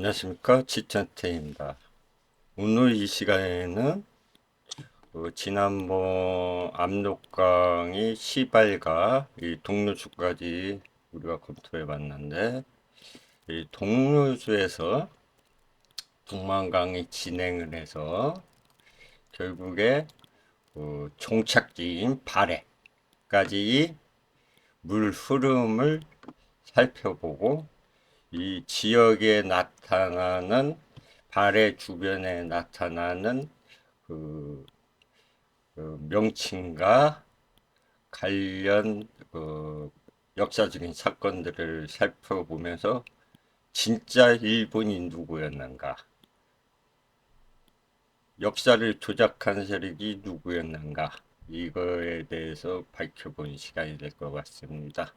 안녕하십니까, 지천태입니다. 오늘 이 시간에는 지난번 압록강의 시발과 이 동류수까지 우리가 검토해 봤는데, 이 동류수에서 북만강이 진행을 해서 결국에 종착지인 발해까지 물 흐름을 살펴보고, 이 지역에 나타나는 발해 주변에 나타나는 그, 명칭과 관련 역사적인 사건들을 살펴보면서 진짜 일본이 누구였는가, 역사를 조작한 세력이 누구였는가, 이거에 대해서 밝혀본 시간이 될 것 같습니다.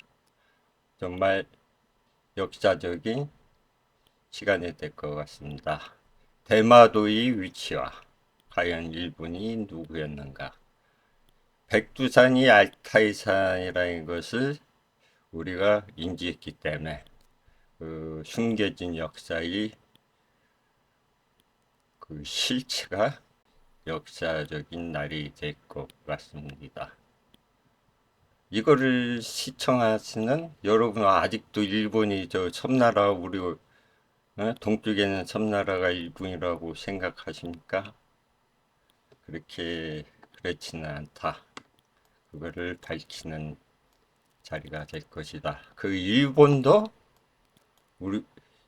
정말 역사적인 시간이 될 것 같습니다. 대마도의 위치와 과연 일본이 누구였는가? 백두산이 알타이산이라는 것을 우리가 인지했기 때문에 숨겨진 역사의 실체가 역사적인 날이 될 것 같습니다. 이거를 시청하시는 여러분, 아직도 일본이 저 섬나라, 우리 동쪽에는 섬나라가 일본이라고 생각하십니까? 그렇지는 않다. 그거를 밝히는 자리가 될 것이다. 그 일본도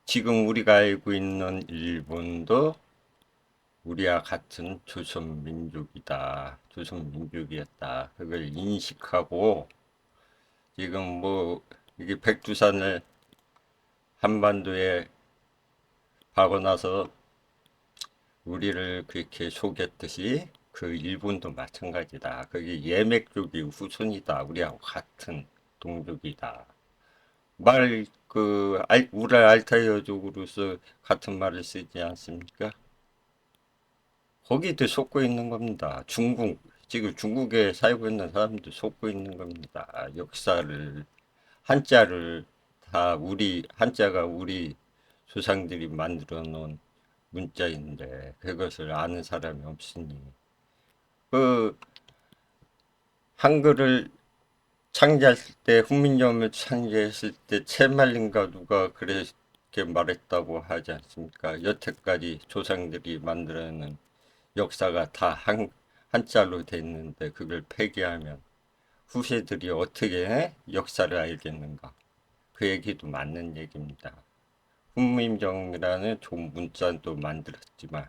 지금 우리가 알고 있는 일본도 우리와 같은 조선민족이다. 조선민족이었다. 그걸 인식하고 지금 이게 백두산을 한반도에 파고 나서 우리를 그렇게 속였듯이 그 일본도 마찬가지다. 그게 예맥족이 후손이다. 우리하고 같은 동족이다. 우랄 알타이어족으로서 같은 말을 쓰지 않습니까? 거기도 속고 있는 겁니다. 지금 중국에 살고 있는 사람도 속고 있는 겁니다. 한자를 한자가 우리 조상들이 만들어 놓은 문자인데, 그것을 아는 사람이 없으니, 그, 한글을 창제했을 때, 훈민정음을 창제했을 때, 채말린가 누가 그렇게 말했다고 하지 않습니까? 여태까지 조상들이 만들어낸 역사가 다 한자로 돼 있는데, 그걸 폐기하면 후세들이 어떻게 역사를 알겠는가? 그 얘기도 맞는 얘기입니다. 훈민정음이라는 좋은 문자도 만들었지만,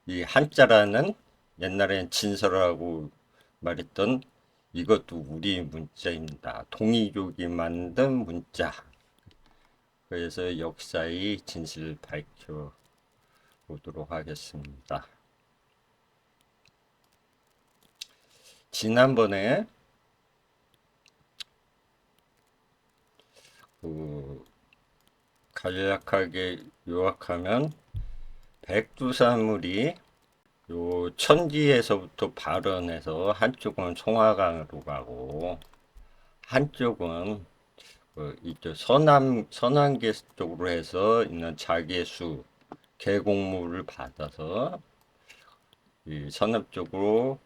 이 한자라는 옛날엔 진서라고 말했던 이것도 우리 문자입니다. 동이족이 만든 문자. 그래서 역사의 진실을 밝혀보도록 하겠습니다. 지난번에 간략하게 요약하면 백두산물이 요 천지에서부터 발원해서 한쪽은 송화강으로 가고 한쪽은 이쪽 서남계 쪽으로 해서 있는 자계수 계곡물을 받아서 이 서남 쪽으로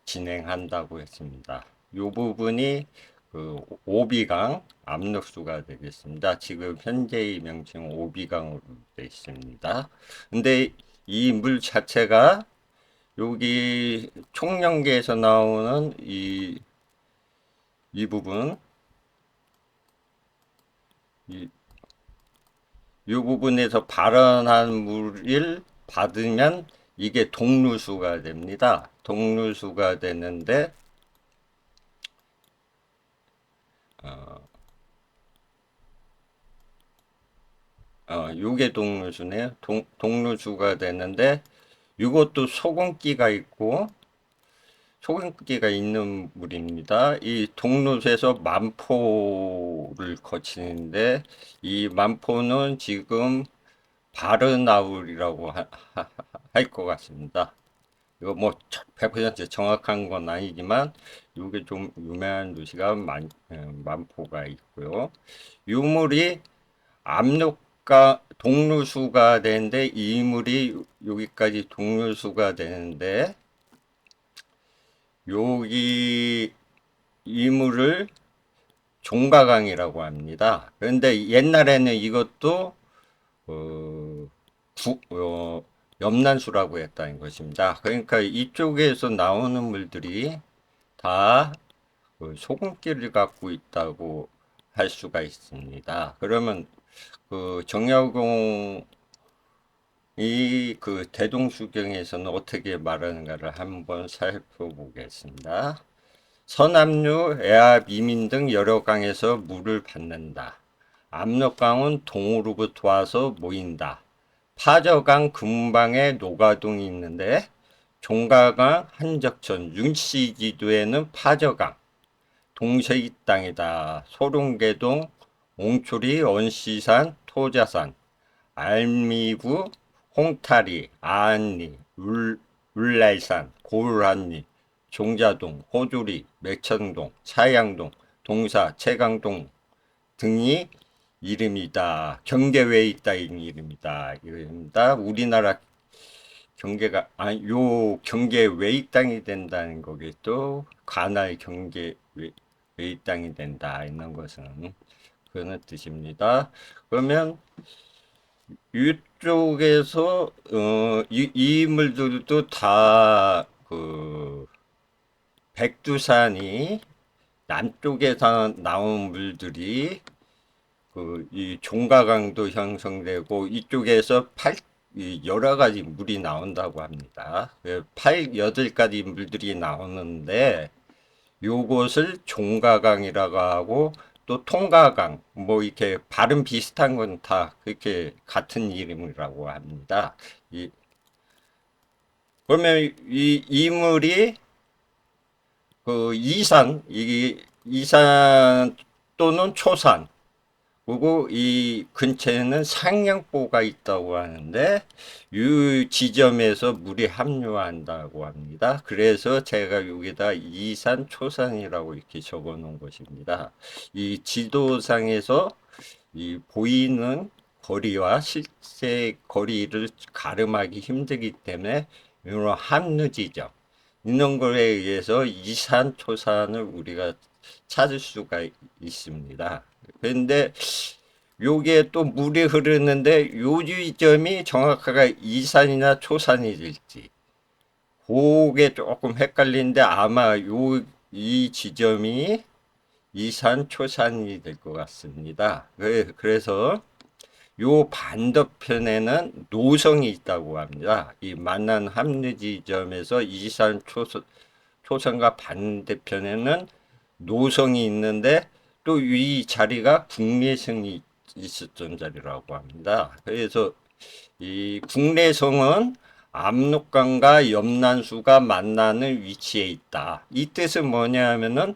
진행한다고 했습니다. 이 부분이 오비강 압력수가 되겠습니다. 지금 현재의 명칭은 오비강으로 되어 있습니다. 근데 이 물 자체가 여기 총령계에서 나오는 이 부분, 이 부분에서 발원한 물을 받으면 이게 동류수가 됩니다. 동류수가 되는데, 요게 동류수네요. 동류수가 되는데, 이것도 소금기가 있고, 소금기가 있는 물입니다. 이 동루에서 만포를 거치는데, 이 만포는 지금 바르나울이라고 할 것 같습니다. 이거 100% 정확한 건 아니지만 이게 좀 유명한 도시가 만포가 있고요. 이 물이 압록 동류수가 되는데 이물이 여기까지 동류수가 되는데 여기 이물을 종가강이라고 합니다. 그런데 옛날에는 이것도 어, 염난수라고 했다는 것입니다. 그러니까 이쪽에서 나오는 물들이 다 소금기를 갖고 있다고 할 수가 있습니다. 그러면 그 정약용이 그 대동수경에서는 어떻게 말하는가를 한번 살펴보겠습니다. 서남류, 애압, 이민 등 여러 강에서 물을 받는다. 압록강은 동으로부터 와서 모인다. 파저강 근방에 노가동이 있는데 종가강, 한적천, 윤씨지도에는 파저강, 동서이 땅이다. 소룡계동, 옹초리, 원시산, 토자산, 알미구, 홍타리, 아안리, 울랄산, 고을한리, 종자동, 호주리, 맥천동, 차양동, 동사, 채강동 등이 이름이다. 경계 외에 있다인 이름이다. 이름입니다. 우리나라 경계가 요 경계 외의 땅이 된다는 거기 또 관할 경계 외의 땅이 된다. 있는 것은 그런 뜻입니다. 그러면 이쪽에서 이 인물들도 다 그 백두산이 남쪽에서 나온 물들이 그 이 종가강도 형성되고 이쪽에서 이 여러 가지 물이 나온다고 합니다. 여덟 가지 물들이 나오는데 요것을 종가강이라고 하고 또 통가강 뭐 이렇게 발음 비슷한 건 다 그렇게 같은 이름이라고 합니다. 그러면 이 이물이 그 이산 또는 초산 그리고 이 근처에는 상량보가 있다고 하는데 이 지점에서 물이 합류한다고 합니다. 그래서 제가 여기다 이산, 초산이라고 이렇게 적어 놓은 것입니다. 이 지도상에서 이 보이는 거리와 실제 거리를 가름하기 힘들기 때문에 이런 합류 지점 이런 거에 의해서 이산, 초산을 우리가 찾을 수가 있습니다. 그런데 요게 또 물이 흐르는데 요 지점이 정확하게 이산이나 초산이 될지 그게 조금 헷갈리는데 아마 이 지점이 이산, 초산이 될 것 같습니다. 그래서 요 반대편에는 노성이 있다고 합니다. 이 만난 합류 지점에서 이산, 초선과 반대편에는 노성이 있는데 또 이 자리가 국내성이 있었던 자리라고 합니다. 그래서 이 국내성은 압록강과 염난수가 만나는 위치에 있다. 이 뜻은 뭐냐 하면은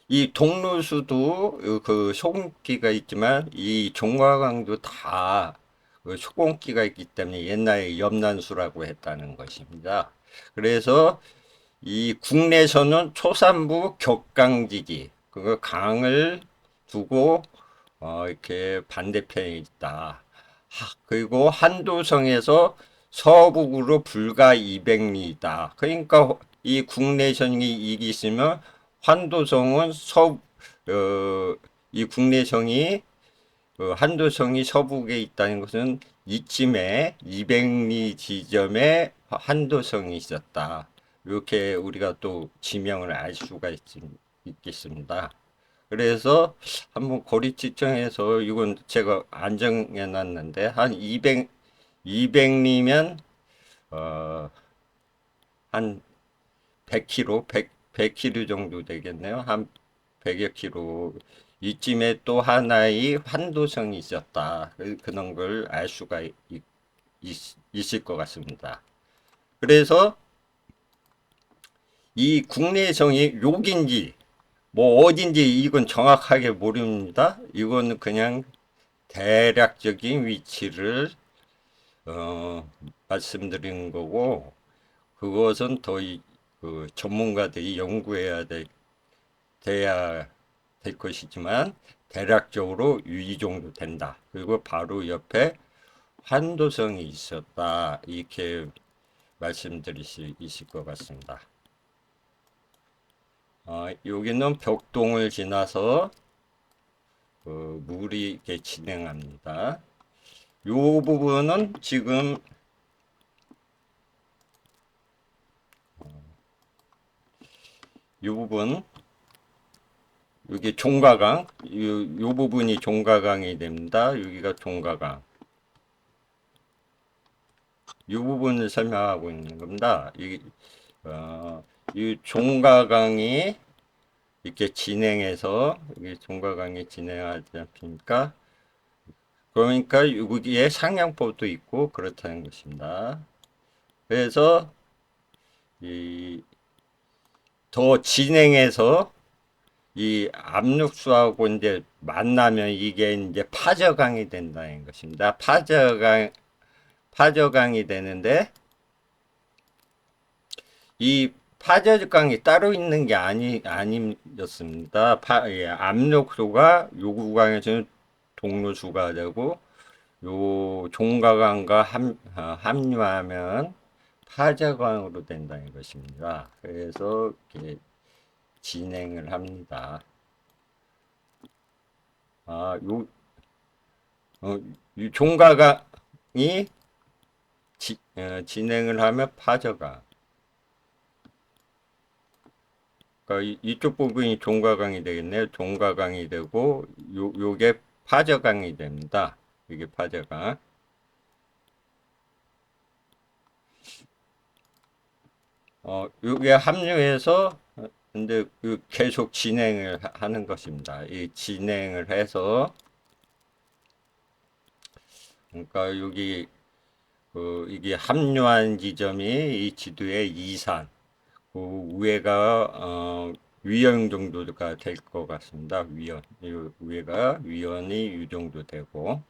이 동루수도 그 소금기가 있지만 이 종과강도 다 소금기가 있기 때문에 옛날에 염난수라고 했다는 것입니다. 그래서 이 국내에서는 초산부 격강지기 그 강을 두고 이렇게 반대편에 있다. 그리고 한도성에서 서북으로 불과 200리다. 그러니까 이 국내성이 이기 있으면 한도성은 이 국내성이 한도성이 서북에 있다는 것은 이쯤에 200리 지점에 한도성이 있었다. 이렇게 우리가 또 지명을 알 수가 있겠습니다. 그래서 한번 거리 측정해서 이건 제가 안정해 놨는데 한 200리면 한 100km, 100km 정도 되겠네요. 한 100여 km. 이쯤에 또 하나의 환도성이 있었다. 그런 걸 알 수가 있을 것 같습니다. 그래서 이 국내성이 여기인지 뭐 어딘지 이건 정확하게 모릅니다. 이건 그냥 대략적인 위치를 말씀드리는 거고 그것은 더 전문가들이 연구해야 돼야 될 것이지만 대략적으로 이 정도 된다. 그리고 바로 옆에 환도성이 있었다. 이렇게 말씀드릴 수 있을 것 같습니다. 여기는 벽동을 지나서 물이 이렇게 진행합니다. 이 부분은 지금 이 부분 여기 종가강 요 부분이 종가강이 됩니다. 여기가 종가강 이 부분을 설명하고 있는 겁니다. 이 종가강이 이렇게 진행해서 여기 종가강이 진행하지 않습니까? 그러니까 여기에 상향법도 있고 그렇다는 것입니다. 그래서 이 더 진행해서 이 압력수하고 이제 만나면 이게 이제 파저강이 된다는 것입니다. 파저강이 되는데 이 파저강이 따로 있는 게 아니었습니다. 압력수가 요 구간에서는 동로수가 되고 요 종가강과 합류하면 파저강으로 된다는 것입니다. 그래서 이렇게 진행을 합니다. 이 종가강이 진행을 하면 파저강. 그러니까 이쪽 부분이 종가강이 되겠네요. 종가강이 되고 요게 파저강이 됩니다. 이게 파저강. 요게 합류해서 근데 계속 진행을 하는 것입니다. 이 진행을 해서 그러니까 여기 이게 합류한 지점이 이 지도의 이산 그 위에가 위원 정도가 될 것 같습니다. 위원 이 위에가 위원이 이 정도 되고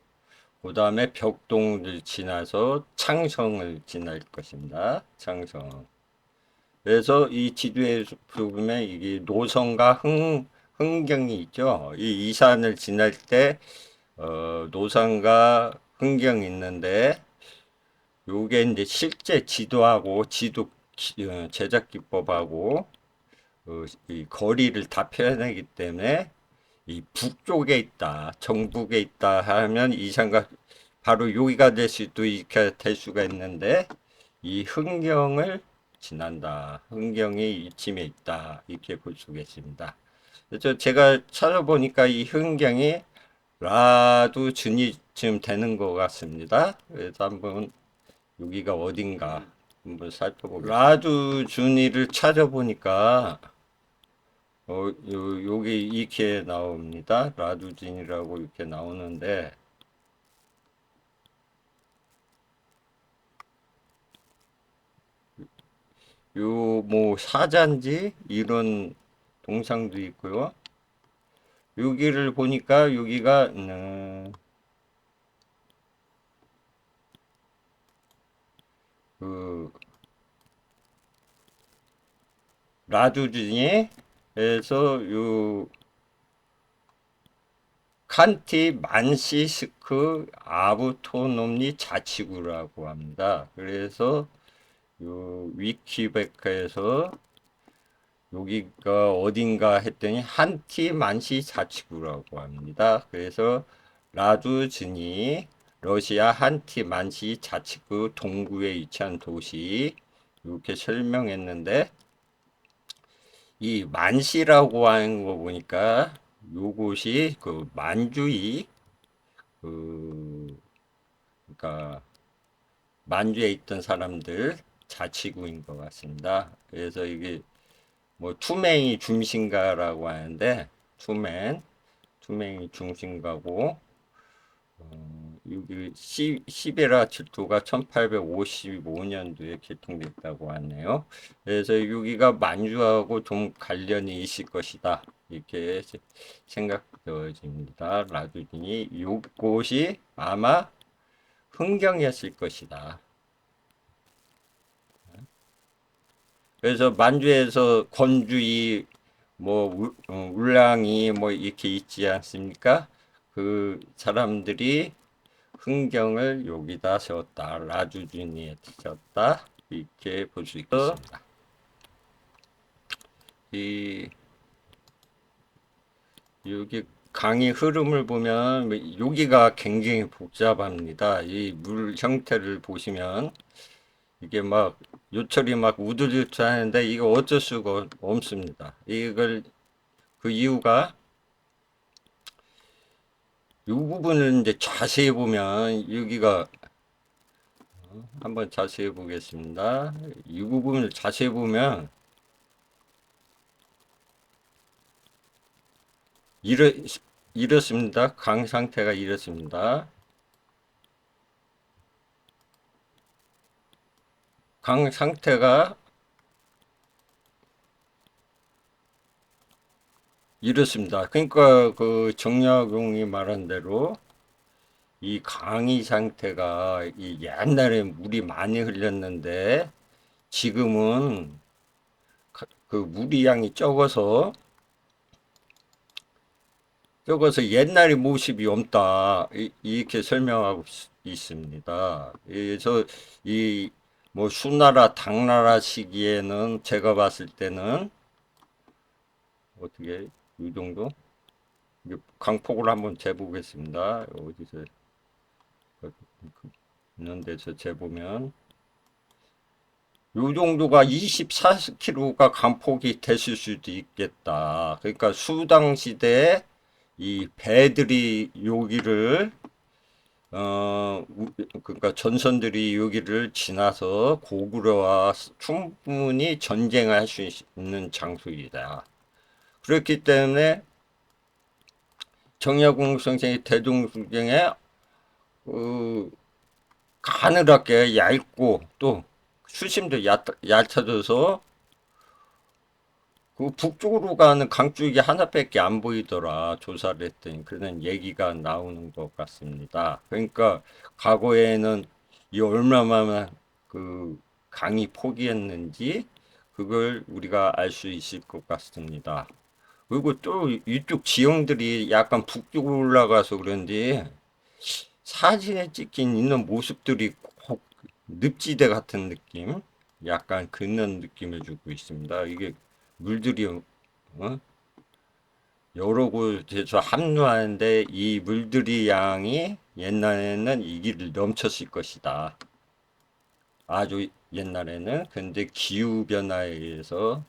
그 다음에 벽동을 지나서 창성을 지날 것입니다. 창성. 그래서 이 지도에 보면 이게 노선과 흥경이 있죠. 이 이산을 지날 때 노선과 흥경이 있는데 요게 이제 실제 지도하고 지도 제작 기법하고 이 거리를 다 표현하기 때문에 이 북쪽에 있다, 정북에 있다 하면 이산과 바로 여기가 될 수도 이렇게 될 수가 있는데 이 흥경을 지난다. 흥경이 이쯤에 있다. 이렇게 볼 수가 있습니다. 그래서 제가 찾아보니까 이 흥경이 라두준이쯤 되는 것 같습니다. 그래서 한번 여기가 어딘가 한번 살펴보겠습니다. 라두준이를 찾아보니까 여기 이렇게 나옵니다. 라두진이라고 이렇게 나오는데 요 뭐 사자인지 이런 동상도 있고요. 여기를 보니까 여기가 그 라두진이 에서 요 칸티 만시스크 아부토놈리 자치구라고 합니다. 그래서 요 위키백과에서 여기가 어딘가 했더니 한티 만시 자치구라고 합니다. 그래서 라두즈니 러시아 한티 만시 자치구 동구에 위치한 도시 이렇게 설명했는데 이 만시라고 하는 거 보니까 요곳이 그 만주이 그러니까 만주에 있던 사람들 자치구인 것 같습니다. 그래서 이게 뭐 투맹이 중심가라고 하는데 투맹이 중심가고 여기 시베라 질투가 1855년도에 개통됐다고 하네요. 그래서 여기가 만주하고 좀 관련이 있을 것이다. 이렇게 생각되어집니다. 라두진이 이곳이 아마 흥경이었을 것이다. 그래서 만주에서 권주이 뭐 울랑이 뭐 이렇게 있지 않습니까? 그 사람들이 흥경을 여기다 세웠다. 라주주니에 세웠다. 이렇게 볼 수 있겠습니다. 이 여기 강의 흐름을 보면 여기가 굉장히 복잡합니다. 이 물 형태를 보시면 이게 막 요철이 막 우두두두 하는데 이거 어쩔 수가 없습니다. 이걸 그 이유가 이 부분을 이제 자세히 보면 여기가 한번 자세히 보겠습니다. 이 부분을 자세히 보면 이렇, 이렇습니다. 강 상태가 이렇습니다. 강 상태가 이렇습니다. 그러니까 그 정약용이 말한 대로 이 강의 상태가 이 옛날에 물이 많이 흘렸는데 지금은 그 물이 양이 적어서 옛날의 모습이 없다. 이렇게 설명하고 있습니다. 그래서 이 뭐 수나라 당나라 시기에는 제가 봤을 때는 어떻게 이 정도 강폭을 한번 재보겠습니다. 어디서 있는 데서 재보면 요 정도가 24km가 강폭이 됐을 수도 있겠다. 그러니까 수당 시대에 이 배들이 여기를 그러니까 전선들이 여기를 지나서 고구려와 충분히 전쟁을 할 수 있는 장소이다. 그렇기 때문에 정약용 선생이 대동수경에 어, 가늘하게 얇고 또 수심도 얕아져서 그 북쪽으로 가는 강 쪽이 하나밖에 안 보이더라. 조사를 했더니 그런 얘기가 나오는 것 같습니다. 그러니까 과거에는 이 얼마나 그 강이 포기했는지 그걸 우리가 알 수 있을 것 같습니다. 그리고 또 이쪽 지형들이 약간 북쪽으로 올라가서 그런지 사진에 찍힌 있는 모습들이 꼭 늪지대 같은 느낌, 약간 그런 느낌을 주고 있습니다. 이게 물들이 여러 곳에서 합류하는데 이 물들이 양이 옛날에는 이 길을 넘쳤을 것이다. 아주 옛날에는. 근데 기후 변화에 의해서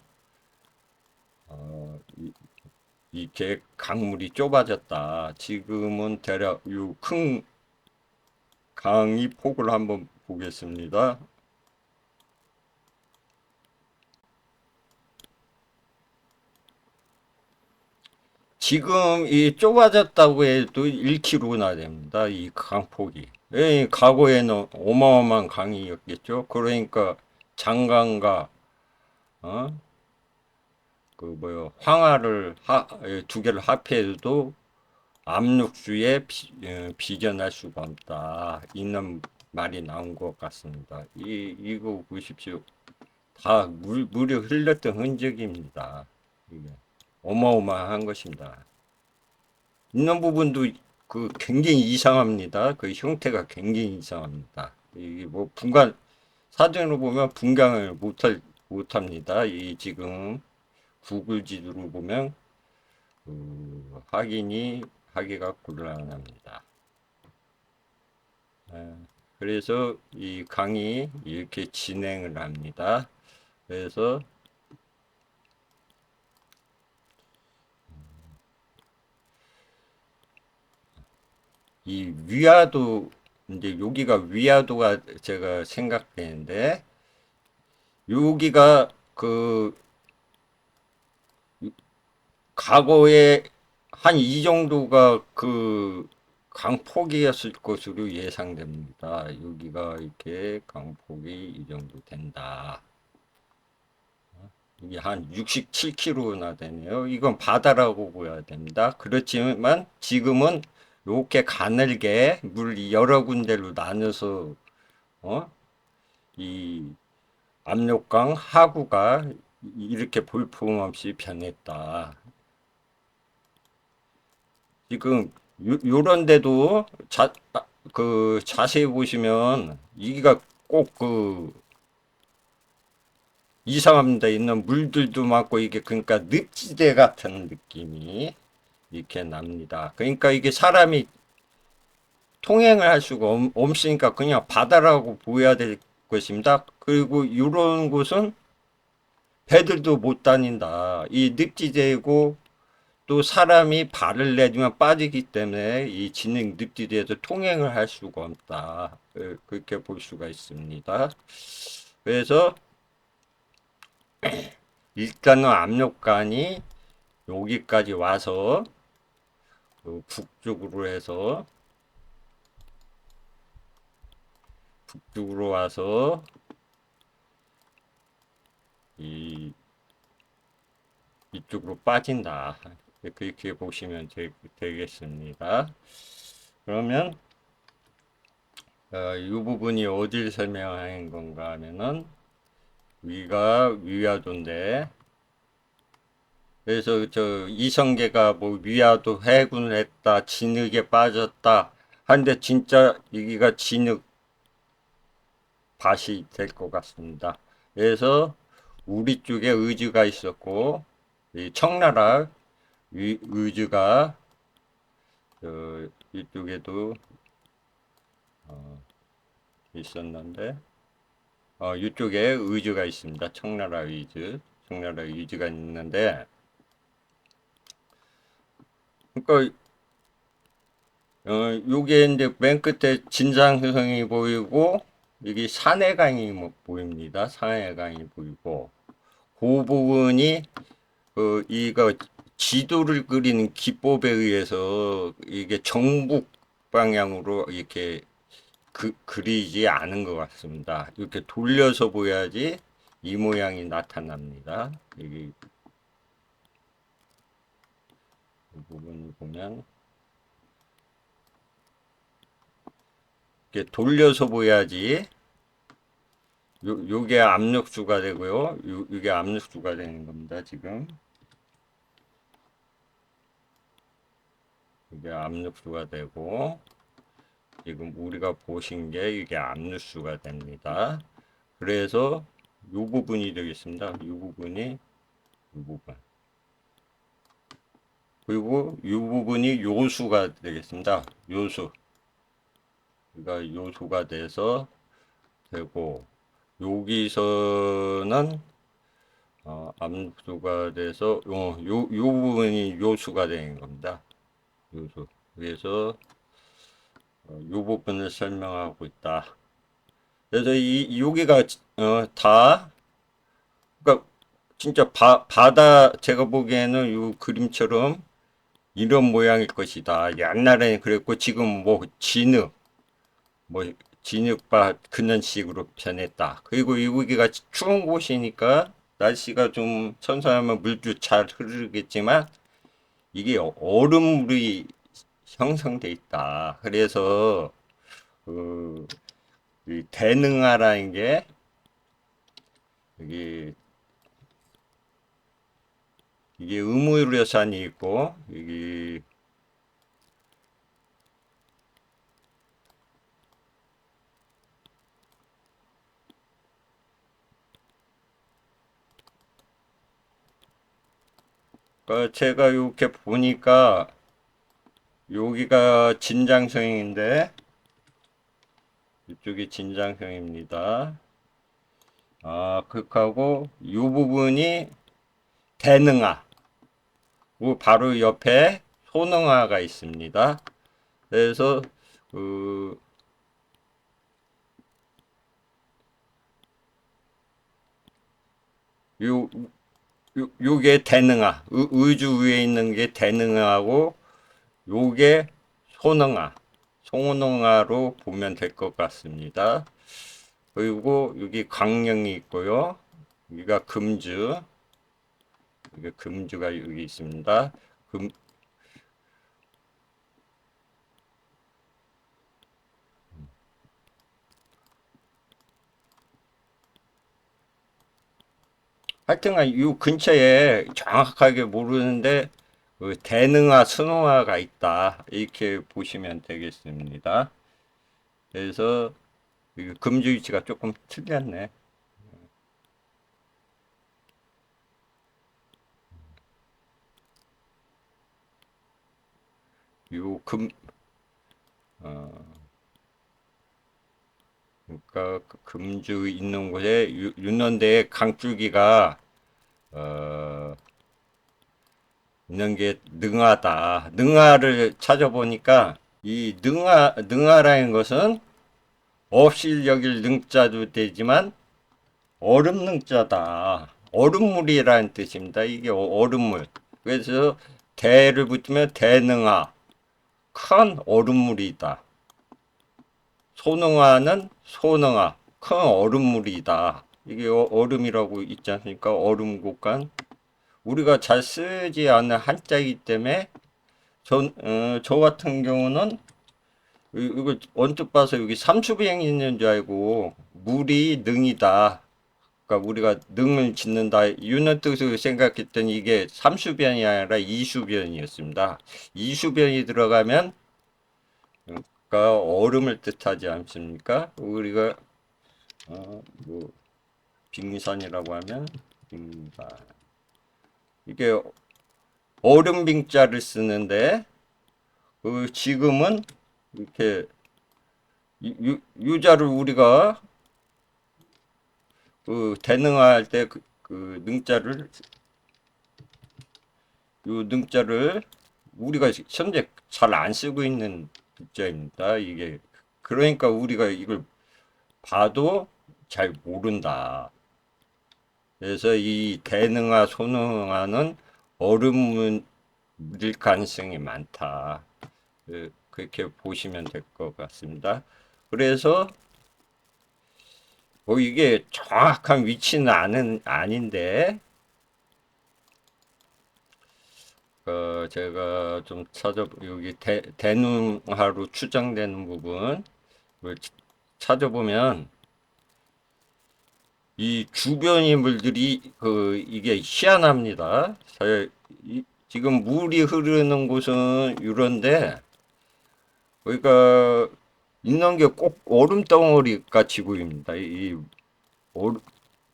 이렇게 강물이 좁아졌다. 지금은 대략 이 큰 강의 폭을 한번 보겠습니다. 지금 이 좁아졌다고 해도 1km나 됩니다. 이 강폭이. 과거에는 어마어마한 강이었겠죠. 그러니까 장강과 어? 그 뭐요 황하를 두 개를 합해도 압력수에 비견할 수가 없다. 있는 말이 나온 것 같습니다. 이거 보십시오. 다 물이 흘렀던 흔적입니다. 이게 어마어마한 것입니다. 있는 부분도 그 굉장히 이상합니다. 그 형태가 굉장히 이상합니다. 이게 뭐 사진으로 보면 분간을 못합니다. 이 지금 구글 지도로 보면 하기가 곤란합니다. 그래서 이 강의 이렇게 진행을 합니다. 그래서 이 위화도 이제 여기가 위화도가 제가 생각되는데 여기가 그 과거에 한 이 정도가 그 강폭이었을 것으로 예상됩니다. 여기가 이렇게 강폭이 이 정도 된다. 이게 한 67km나 되네요. 이건 바다라고 보여야 됩니다. 그렇지만 지금은 이렇게 가늘게 물 여러 군데로 나눠서 이 압력강 하구가 이렇게 볼품없이 변했다. 지금 요런데도 자세히 보시면 여기가 꼭 이상한 데 있는 물들도 많고 이게 그러니까 늪지대 같은 느낌이 이렇게 납니다. 그러니까 이게 사람이 통행을 할 수가 없으니까 그냥 바다라고 보여야 될 것입니다. 그리고 이런 곳은 배들도 못 다닌다. 이 늪지대이고 또 사람이 발을 내디면 빠지기 때문에 이 진흙 늪지대에서 통행을 할 수가 없다. 그렇게 볼 수가 있습니다. 그래서 일단은 압력관이 여기까지 와서 북쪽으로 해서 북쪽으로 와서 이 이쪽으로 빠진다. 그렇게 보시면 되겠습니다. 그러면 이 부분이 어딜 설명하는 건가 하면은 위가 위화도인데 그래서 저 이성계가 뭐 위화도 해군을 했다 진흙에 빠졌다 한데 진짜 여기가 진흙 밭이 될 것 같습니다. 그래서 우리 쪽에 의주가 있었고 이 청나라 의주가 이쪽에도 있었는데 이쪽에 의주가 있습니다. 청나라 의주가 있는데 그러니까 요게 이제 맨 끝에 진상효성이 보이고 여기 산해강이 보입니다. 산해강이 보이고 그 부분이 이거 지도를 그리는 기법에 의해서 이게 정북 방향으로 이렇게 그리지 않은 것 같습니다. 이렇게 돌려서 보야지 이 모양이 나타납니다. 여기 이 부분을 보면 이렇게 돌려서 보야지 요게 압력수가 되고요. 요게 압력수가 되는 겁니다. 지금 이게 압력수가 되고 지금 우리가 보신 게 이게 압력수가 됩니다. 그래서 요 부분이 되겠습니다. 요 부분이 요 부분. 그리고 요 부분이 요수가 되겠습니다. 요수. 그러니까 요수가 돼서 되고 여기서는 압수가 돼서 요 부분이 요수가 되는 겁니다. 요수. 그래서 요 부분을 설명하고 있다. 그래서 여기가 다 그러니까 진짜 바다 제가 보기에는 요 그림처럼 이런 모양일 것이다. 옛날에는 그랬고 지금 뭐 진흙 뭐 진흙밭 그런 식으로 변했다. 그리고 여기가 추운 곳이니까 날씨가 좀 선선하면 물도 잘 흐르겠지만 이게 얼음물이 형성돼 있다. 그래서 그 대능하라는 게 여기 이게 의무료산이 있고 여기 제가 이렇게 보니까 여기가 진장성인데 이쪽이 진장성입니다. 극하고 이 부분이 대능하 그 바로 옆에 소능하가 있습니다. 그래서 그 요, 요게 대능하 의주 위에 있는 게 대능하고 요게 소능하 송능하로 보면 될 것 같습니다. 그리고 여기 광령이 있고요. 여기가 금주 이게 금주가 여기 있습니다. 금, 하여튼간 이 근처에 정확하게 모르는데 그 대능아, 순응아가 있다. 이렇게 보시면 되겠습니다. 그래서 이 금주 위치가 조금 틀렸네. 요 어, 그러니까 그 금주 있는 곳에 윤원대의 강줄기가 어, 있는 게 능하다. 능하를 찾아보니까 이 능하라는 것은 없이 여길 능자도 되지만 얼음 능자다. 얼음물이라는 뜻입니다. 이게 얼음물. 그래서 대를 붙이면 대능하. 큰 얼음물이다. 소능하는 소능하. 큰 얼음물이다. 이게 얼음이라고 있지 않습니까? 얼음 곡간. 우리가 잘 쓰지 않는 한자이기 때문에 저 같은 경우는 이걸 언뜻 봐서 여기 삼수병이 있는 줄 알고 물이 능이다. 그러니까 우리가 능을 짓는다. 이런 뜻으로 생각했더니 이게 삼수변이 아니라 이수변이었습니다. 이수변이 들어가면 그러니까 얼음을 뜻하지 않습니까? 우리가 뭐 빙산이라고 하면 빙산. 이게 얼음 빙자를 쓰는데 그 지금은 이렇게 유자를 우리가 그 대능할 때 그 능자를 요 능자를 우리가 현재 잘 안 쓰고 있는 글자입니다. 이게 그러니까 우리가 이걸 봐도 잘 모른다. 그래서 이 대능아 소능아는 얼음일 가능성이 많다. 그렇게 보시면 될 것 같습니다. 그래서 뭐 이게 정확한 위치는 아닌데 제가 좀 여기 대능하로 추정되는 부분 찾아보면 이 주변 인물들이 이게 희한합니다. 지금 물이 흐르는 곳은 이런데 그러니까 있는 게 꼭 얼음 덩어리 같이 보입니다.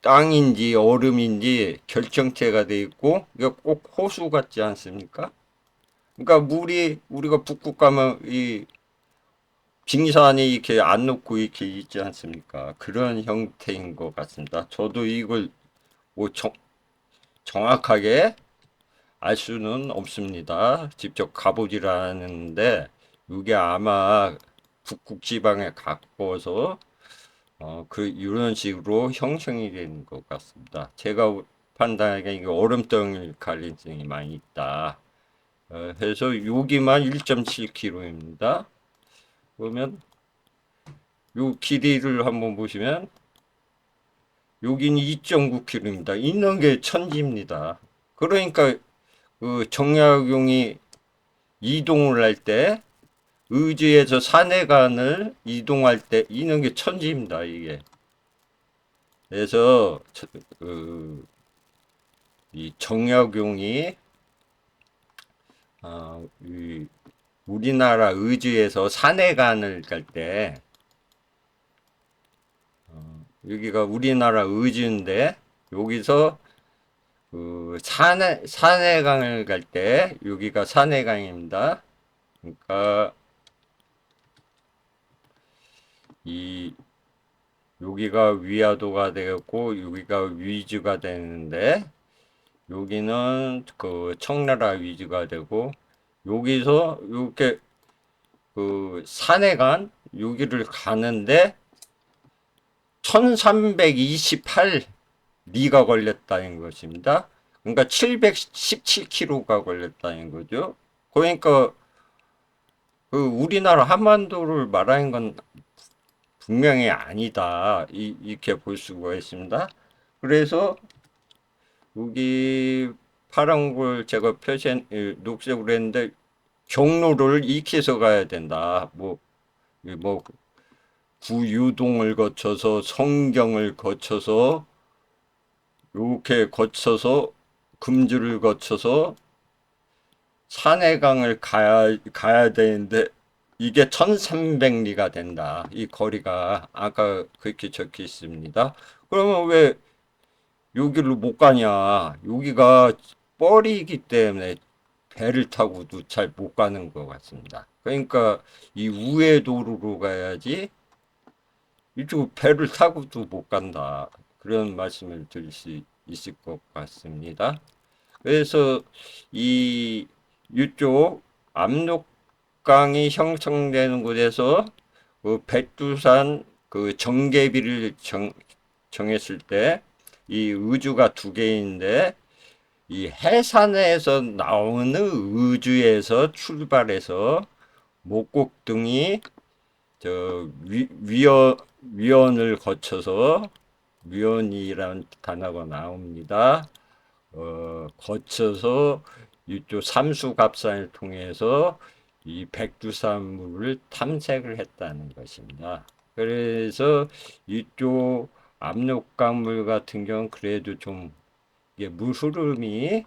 땅인지 얼음인지 결정체가 돼 있고 이게 꼭 호수 같지 않습니까? 그러니까 물이 우리가 북극 가면 이 빙산이 이렇게 안 녹고 이렇게 있지 않습니까? 그런 형태인 것 같습니다. 저도 이걸 뭐 정확하게 알 수는 없습니다. 직접 가보질 않았는데 이게 아마 북극 지방에 가까워서 이런 식으로 형성이 되는 것 같습니다. 제가 판단하기에 이게 얼음덩이 가능성이 많이 있다. 해서 여기만 1.7km입니다. 그러면 요 길이를 한번 보시면 여기는 2.9km입니다. 있는 게 천지입니다. 그러니까 그 정약용이 이동을 할 때 의지에서 산해관을 이동할 때 있는 게 천지입니다. 이게. 그래서 그, 이 정약용이 이 우리나라 의지에서 산해관을 갈 때 여기가 우리나라 의지인데 여기서 그 산해강을 갈 때 여기가 산해강입니다. 그러니까 이 여기가 위화도가 되겠고 여기가 위주가 되는데 여기는 그 청나라 위주가 되고 여기서 이렇게 그 산해간 여기를 가는데 1328리가 걸렸다는 것입니다. 그러니까 717km가 걸렸다는 거죠. 그러니까 그 우리나라 한반도를 말하는 건 분명히 아니다. 이렇게 볼 수가 있습니다. 그래서 여기 파란 걸 제가 녹색으로 했는데 경로를 익혀서 가야 된다. 뭐 구유동을 거쳐서 성경을 거쳐서 이렇게 거쳐서 금주를 거쳐서 산해강을 가야 되는데 이게 1300리가 된다. 이 거리가 아까 그렇게 적혀 있습니다. 그러면 왜 여기를 못 가냐? 여기가 뻘이기 때문에 배를 타고도 잘 못 가는 것 같습니다. 그러니까 이 우회 도로로 가야지 이쪽 배를 타고도 못 간다. 그런 말씀을 드릴 수 있을 것 같습니다. 그래서 이 이쪽 압록강이 형성되는 곳에서 그 백두산 그 정계비를 정했을 때 이 의주가 두 개인데 이 해산에서 나오는 의주에서 출발해서 목곡등이 저 위원을 거쳐서 위원이라는 단어가 나옵니다. 거쳐서 이쪽 삼수갑산을 통해서 이 백두산물을 탐색을 했다는 것입니다. 그래서 이쪽 압록강물 같은 경우는 그래도 좀 이게 물 흐름이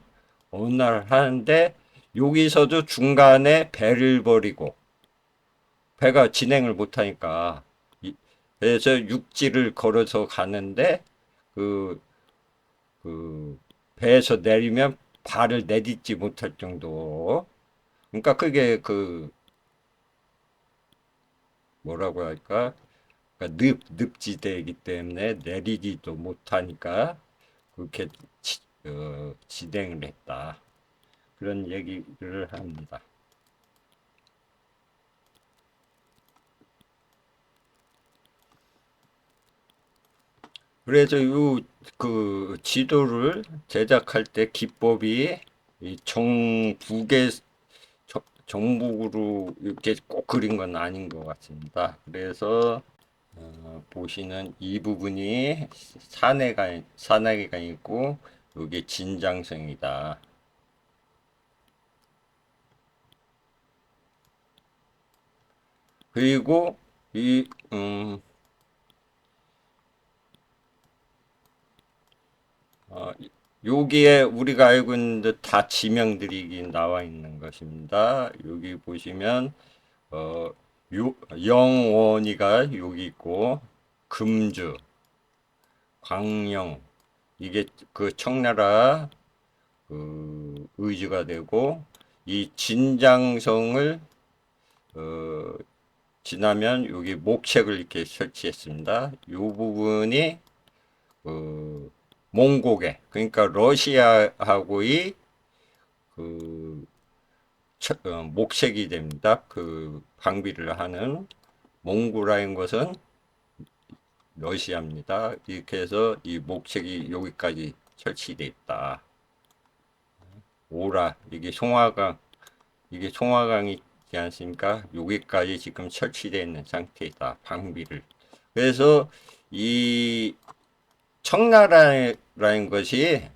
어느 날 하는데 여기서도 중간에 배를 버리고 배가 진행을 못하니까 그래서 육지를 걸어서 가는데 그, 그 배에서 내리면 발을 내딛지 못할 정도. 그러니까 그게 그 뭐라고 할까? 그러니까 늪지대이기 때문에 내리지도 못하니까 그렇게 진행을 했다. 그런 얘기를 합니다. 그래서 그 지도를 제작할 때 기법이 이 정북으로 이렇게 꼭 그린 건 아닌 것 같습니다. 그래서 보시는 이 부분이 산해가 있고 이게 진장성이다. 그리고 이 여기에 우리가 알고 있는 듯 다 지명들이 나와 있는 것입니다. 여기 보시면 어, 영원이가 여기 있고 금주, 광영 이게 그 청나라 그 의주가 되고 이 진장성을 어, 지나면 여기 목책을 이렇게 설치했습니다. 이 부분이 그 몽고계 그러니까 러시아하고의 그 목색이 됩니다. 그 방비를 하는 몽고라는 것은 러시아입니다. 이렇게 해서 이 목책이 여기까지 설치되어 있다. 오라 이게 송화강이 있지 않습니까? 여기까지 지금 설치되어 있는 상태이다. 방비를. 그래서 이 청나라라는 것이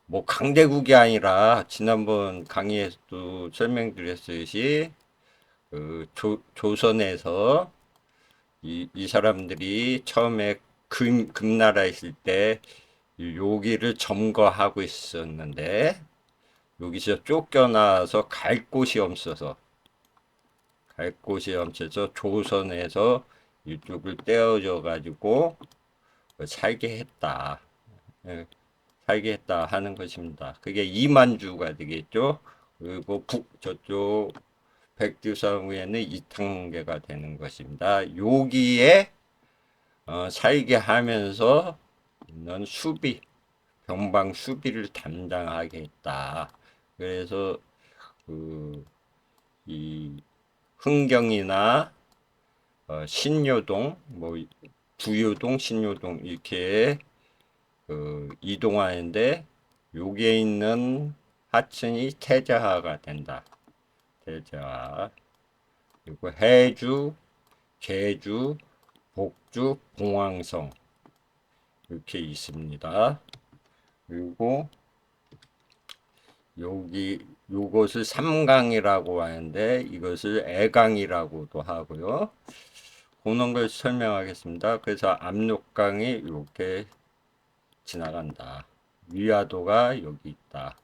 뭐 강대국이 아니라 지난번 강의에서도 설명드렸듯이 그 조선에서 이 사람들이 처음에 금나라 있을 때 여기를 점거하고 있었는데 여기서 쫓겨나서 갈 곳이 없어서 조선에서 이쪽을 떼어져 가지고 살게 했다. 예, 살게 했다 하는 것입니다. 그게 이만주가 되겠죠. 그리고 저쪽 백두산 위에는 이탕계가 되는 것입니다. 여기에 살게 하면서 는 병방 수비를 담당하게 했다. 그래서 그 이 흥경이나 신여동, 뭐 부여동, 신여동 이렇게 이동하는데 여기에 있는 하천이 태자하가 된다. 태자. 그리고 해주, 계주, 복주, 봉황성 이렇게 있습니다. 그리고 요것을 삼강이라고 하는데 이것을 애강이라고도 하고요. 그런 걸 설명하겠습니다. 그래서 압록강이 이렇게 지나간다. 위화도가 여기 있다.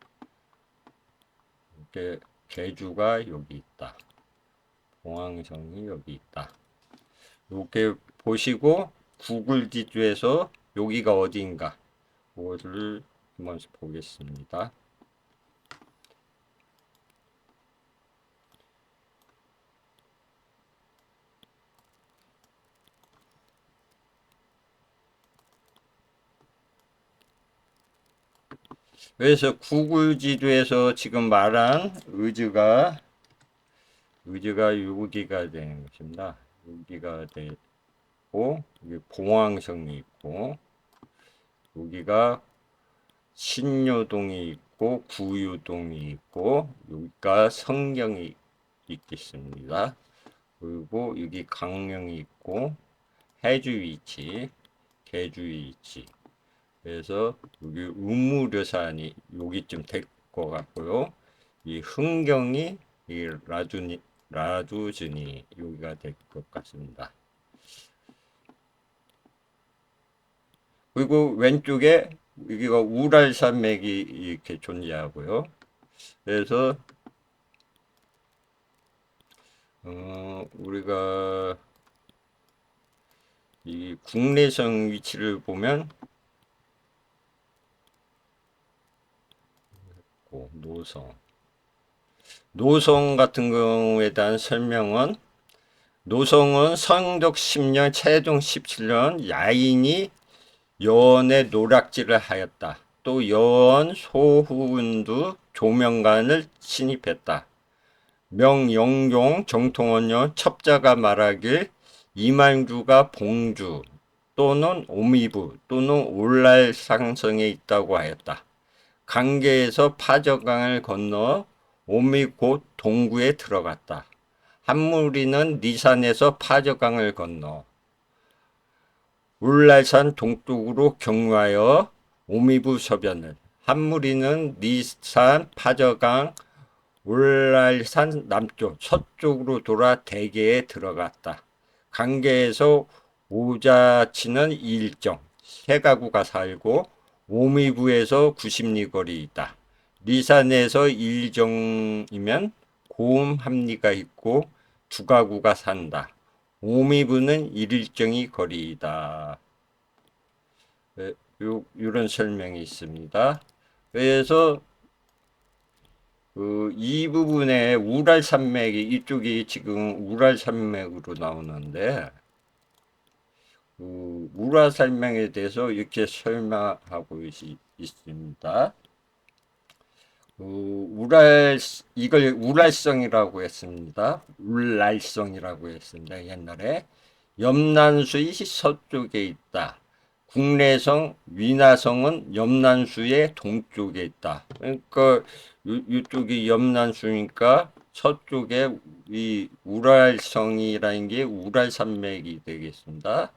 이렇게 계주가 여기 있다. 봉황성이 여기 있다. 이렇게 보시고 구글 지도에서 여기가 어디인가 그거를 한번 보겠습니다. 그래서 구글 지도에서 지금 말한 의즈가 여기가 되는 것입니다. 여기가 되고 여기 봉황성이 있고 여기가 신여동이 있고 구유동이 있고 여기가 성경이 있겠습니다. 그리고 여기 강릉이 있고 해주 위치, 계주 위치. 그래서 여기 우무려산이 여기쯤 될 것 같고요. 이 흥경이 이 라주즈니 여기가 될 것 같습니다. 그리고 왼쪽에 여기가 우랄산맥이 이렇게 존재하고요. 그래서 우리가 이 국내성 위치를 보면 노성 같은 경우에 대한 설명은 노성은 성덕 10년 채종 17년 야인이 여원의 노락질을 하였다. 또 여원 소훈도 조명관을 침입했다. 명영용 정통원년 첩자가 말하길 이만주가 봉주 또는 오미부 또는 올랄상성에 있다고 하였다. 강계에서 파저강을 건너 오미 곧 동구에 들어갔다. 한무리는 니산에서 파저강을 건너 울랄산 동쪽으로 경유하여 오미부 서변을 한무리는 니산 파저강 울랄산 남쪽 서쪽으로 돌아 대계에 들어갔다. 강계에서 오자치는 일정 세 가구가 살고 오미부에서 90리 거리 있다. 리산에서 일정이면 고음 합리가 있고 두 가구가 산다. 오미부는 일정이 거리이다. 이런 설명이 있습니다. 그래서 이 부분에 우랄산맥이 이쪽이 지금 우랄산맥으로 나오는데 우랄산맥에 대해서 이렇게 설명하고 있습니다. 이걸 우랄성이라고 했습니다. 울랄성이라고 했습니다. 옛날에 염난수의 서쪽에 있다. 국내성, 위나성은 염난수의 동쪽에 있다. 그러니까 이쪽이 염난수니까 서쪽에 이 우랄성이라는 게 우랄산맥이 되겠습니다.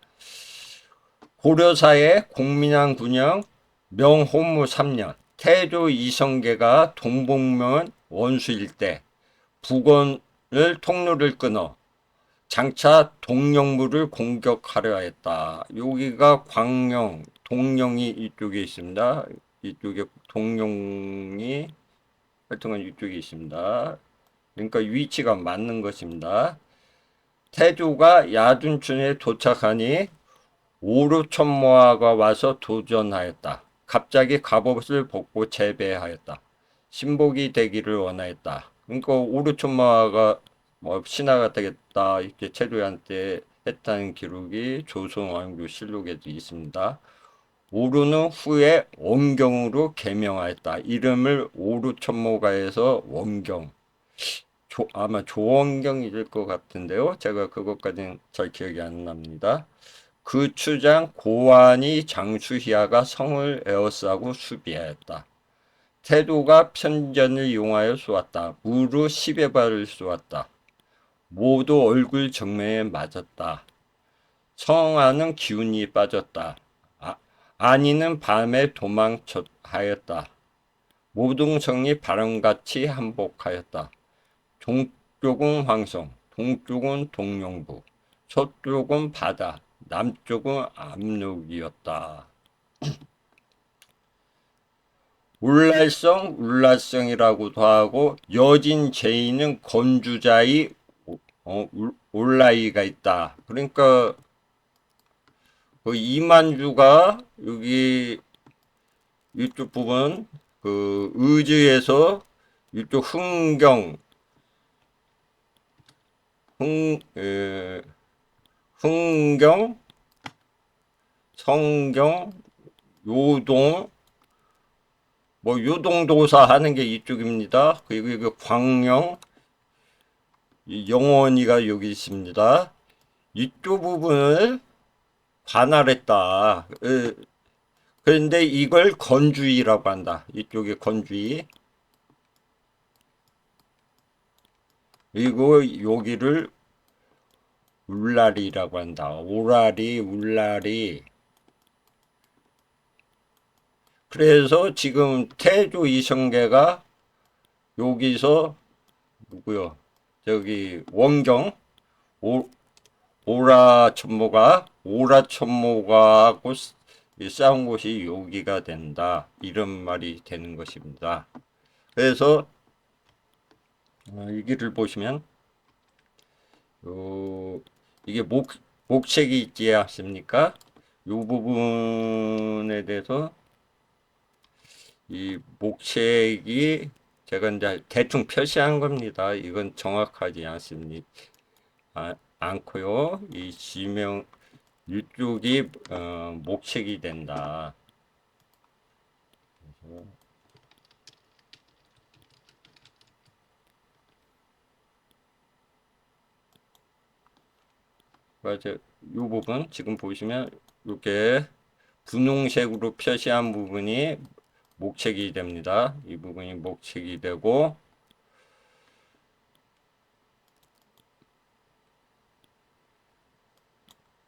고려사의 공민왕 군영 명호무 3년 태조 이성계가 동복면 원수일 때 북원을 통로를 끊어 장차 동령부를 공격하려 했다. 여기가 광령, 동령이 이쪽에 있습니다. 이쪽에 동령이 하여튼간 이쪽에 있습니다. 그러니까 위치가 맞는 것입니다. 태조가 야둔촌에 도착하니 오루천모아가 와서 도전하였다. 갑자기 갑옷을 벗고 재배하였다. 신복이 되기를 원하였다. 그러니까 오루천모아가 신하가 되겠다 이렇게 태조한테 했다는 기록이 조선왕조실록에도 있습니다. 오루는 후에 원경으로 개명하였다. 이름을 오루천모가에서 원경. 아마 조원경일 것 같은데요. 제가 그것까지는 잘 기억이 안 납니다. 그 추장 고환이 장수희아가 성을 에워싸고 수비하였다. 태도가 편전을 이용하여 쏘았다. 무루 10여 발을 쏘았다. 모두 얼굴 정면에 맞았다. 성하는 기운이 빠졌다. 안이는 밤에 도망하였다. 모든 성이 바람같이 항복하였다. 동쪽은 황성, 동쪽은 동령부, 서쪽은 바다, 남쪽은 압록이었다. 울랄성, 울랄성이라고도 하고 여진 제인은 건주자의 올라이가 있다. 그러니까 그 이만주가 여기 이쪽 부분 그 의지에서 이쪽 흥경, 성경, 요동, 뭐 요동도사 하는 게 이쪽입니다. 그리고 이거 광령, 영원이가 여기 있습니다. 이쪽 부분을 관할했다. 그런데 이걸 건주의라고 한다. 이쪽에 건주의. 그리고 여기를 울라리라고 한다. 오라리, 울라리. 그래서 지금 태조 이성계가 여기서 누구요? 저기 원경 오라천모가 하고 싸운 곳이 여기가 된다. 이런 말이 되는 것입니다. 그래서 여기를 보시면 이게 목책이 있지 않습니까? 이 부분에 대해서 이 목책이 제가 이제 대충 표시한 겁니다. 이건 정확하지 않습니다. 않고요. 이 지명 이쪽이 목책이 된다. 맞아. 이 부분 지금 보시면 이렇게 분홍색으로 표시한 부분이 목책이 됩니다. 이 부분이 목책이 되고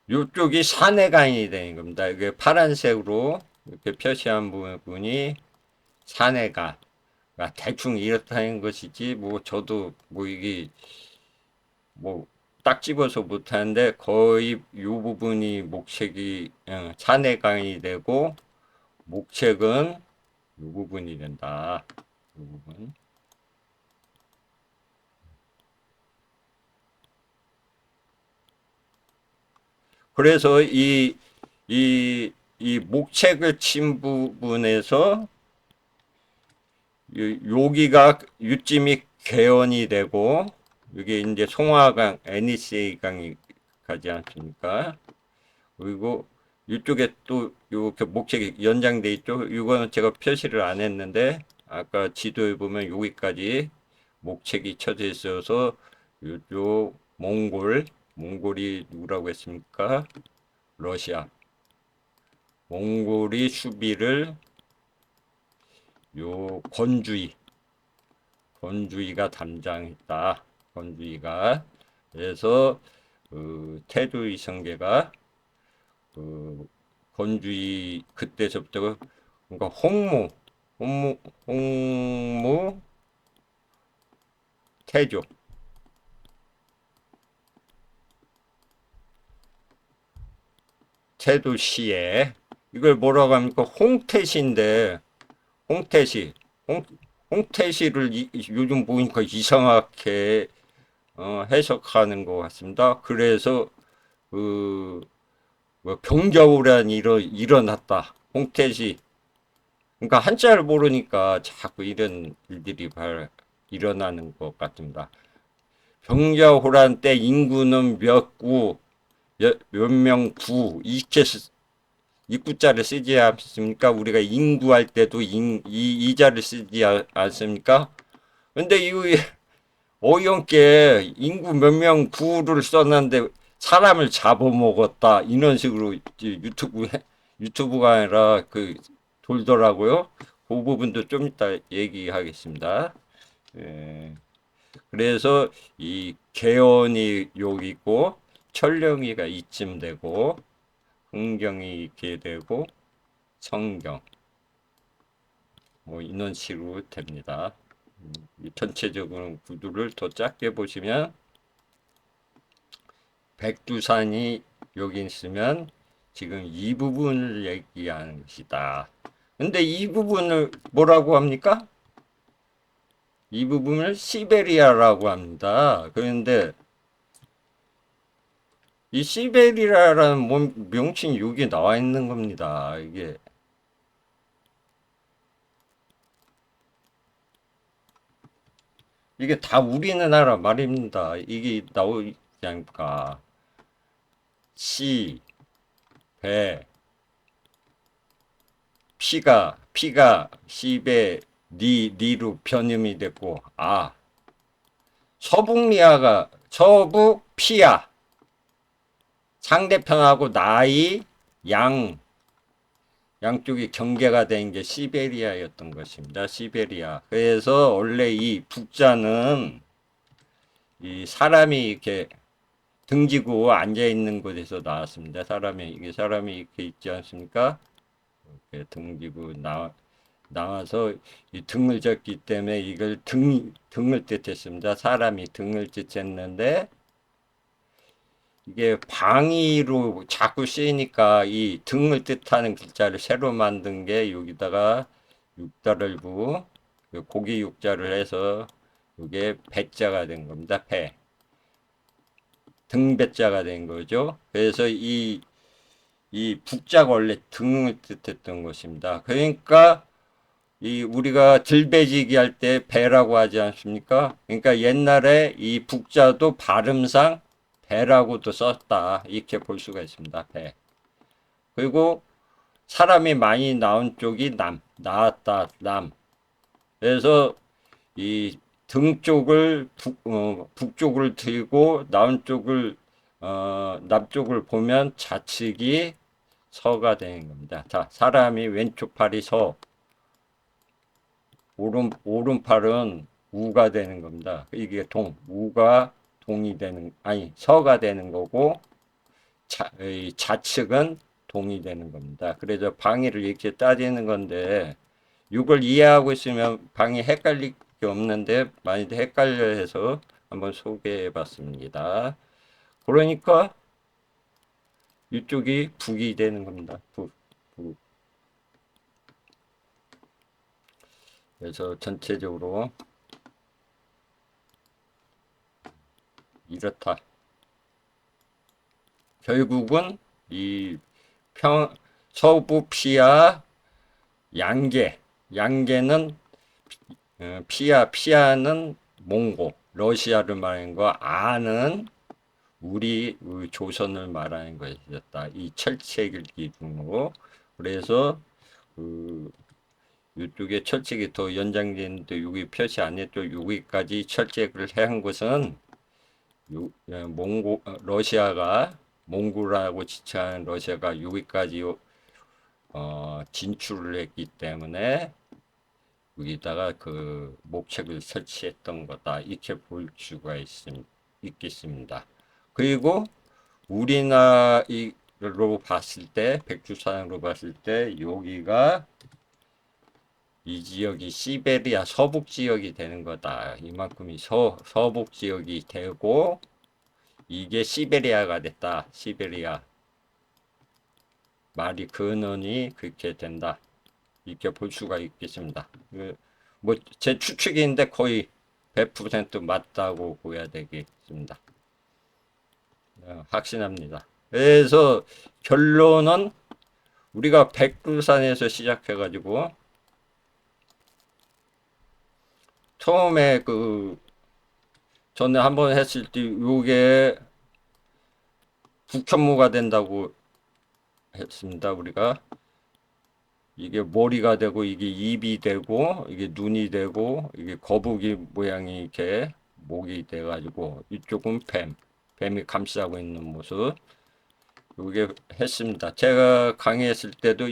이쪽이 산해강이 되는 겁니다. 이게 파란색으로 이렇게 표시한 부분이 산해가 대충 이렇다는 것이지 뭐 저도 뭐 이게 뭐 딱 집어서 못하는데 거의 이 부분이 목책이 산해강이 되고 목책은 이 부분이 된다. 이 부분. 그래서 이 목책을 친 부분에서 여기가 유찜이 개원이 되고 이게 이제 송화강, NECA 강이 가지 않습니까? 그리고 이쪽에 또 이렇게 목책이 연장돼 있죠. 이거는 제가 표시를 안 했는데 아까 지도에 보면 여기까지 목책이 쳐져 있어서 이쪽 몽골이 누구라고 했습니까? 러시아. 몽골이 수비를 요 건주의가 담당했다. 건주의가 그래서 태조 이성계가 건주의 그때서부터 그러니까 홍무 태조 태도시에 이걸 뭐라고 합니까? 홍태시인데 홍태시 홍태시를 요즘 보니까 이상하게 해석하는 것 같습니다. 그래서 뭐 병자호란이 일어났다. 홍태시. 그러니까 한자를 모르니까 자꾸 이런 일들이 일어나는 것 같습니다. 병자호란 때 인구는 몇 명 구, 이렇게 입구자를 쓰지 않습니까? 우리가 인구할 때도 이자를 쓰지 않습니까? 근데 이 어이없게 인구 몇 명 구를 썼는데 사람을 잡아먹었다. 이런 식으로 유튜브가 아니라 돌더라고요. 그 부분도 좀 이따 얘기하겠습니다. 예. 그래서 이 개원이 여기 있고 철령이가 이쯤 되고 흥경이 이렇게 되고 성경 뭐 이런 식으로 됩니다. 이 전체적인 구도를 더 작게 보시면 백두산이 여기 있으면 지금 이 부분을 얘기하는 것이다. 근데 이 부분을 뭐라고 합니까? 이 부분을 시베리아라고 합니다. 그런데 이 시베리아라는 명칭이 여기 나와 있는 겁니다. 이게 다 우리나라 말입니다. 이게 나오지 않을까. 시, 배, 피가 시베, 니로 변음이 됐고, 서북리아가, 서북피아, 상대편하고 나이, 양, 양쪽이 경계가 된 게 시베리아였던 것입니다. 시베리아. 그래서 원래 이 북자는 이 사람이 이렇게 등지고 앉아 있는 곳에서 나왔습니다. 사람이 이렇게 있지 않습니까? 이렇게 등지고 나와서 이 등을 졌기 때문에 이걸 등을 뜻했습니다. 사람이 등을 뜻했는데 이게 방위로 자꾸 쓰이니까 이 등을 뜻하는 글자를 새로 만든 게 여기다가 육자를 고기 육자를 해서 이게 배자가 된 겁니다. 등배자가 된 거죠. 그래서 이 북자가 원래 등을 뜻했던 것입니다. 그러니까 이 우리가 들배지기 할 때 배라고 하지 않습니까? 그러니까 옛날에 이 북자도 발음상 배라고도 썼다. 이렇게 볼 수가 있습니다. 배. 그리고 사람이 많이 나온 쪽이 나왔다. 그래서 이 등 쪽을 북쪽을 들고 나온 쪽을 남쪽을 보면 좌측이 서가 되는 겁니다. 자, 사람이 왼쪽 팔이 서, 오른팔은 우가 되는 겁니다. 이게 우가 동이 되는, 아니, 서가 되는 거고, 좌측은 동이 되는 겁니다. 그래서 방위를 이렇게 따지는 건데, 이걸 이해하고 있으면 방위 헷갈릴 게 없는데, 많이 헷갈려 해서 한번 소개해 봤습니다. 그러니까, 이쪽이 북이 되는 겁니다. 북. 그래서 전체적으로 이렇다. 결국은 이 서부 양계는 피아는 몽고, 러시아를 말하는 거, 아는 우리 조선을 말하는 것이었다. 이 철책을 기준으로. 그래서 그 이쪽에 철책이 더 연장되는데 여기 표시 안 했죠. 여기까지 철책을 한 것은 러시아가 몽골하고 지차한 러시아가 여기까지 진출을 했기 때문에 여기다가 그 목책을 설치했던 거다. 이렇게 볼 수가 있겠습니다. 그리고 우리나라로 봤을 때, 백두산으로 봤을 때 여기가 이 지역이 시베리아 서북 지역이 되는 거다. 이만큼이 서북 지역이 되고 이게 시베리아가 됐다. 시베리아. 말이 근원이 그렇게 된다. 이렇게 볼 수가 있겠습니다. 뭐 제 추측인데 거의 100% 맞다고 보여야 되겠습니다. 확신합니다. 그래서 결론은 우리가 백두산에서 시작해가지고 처음에 전에 한번 했을 때 요게 북현무가 된다고 했습니다. 우리가 이게 머리가 되고 이게 입이 되고 이게 눈이 되고 이게 거북이 모양이 이렇게 목이 돼가지고 이쪽은 뱀이 감싸고 있는 모습 요게 했습니다. 제가 강의했을 때도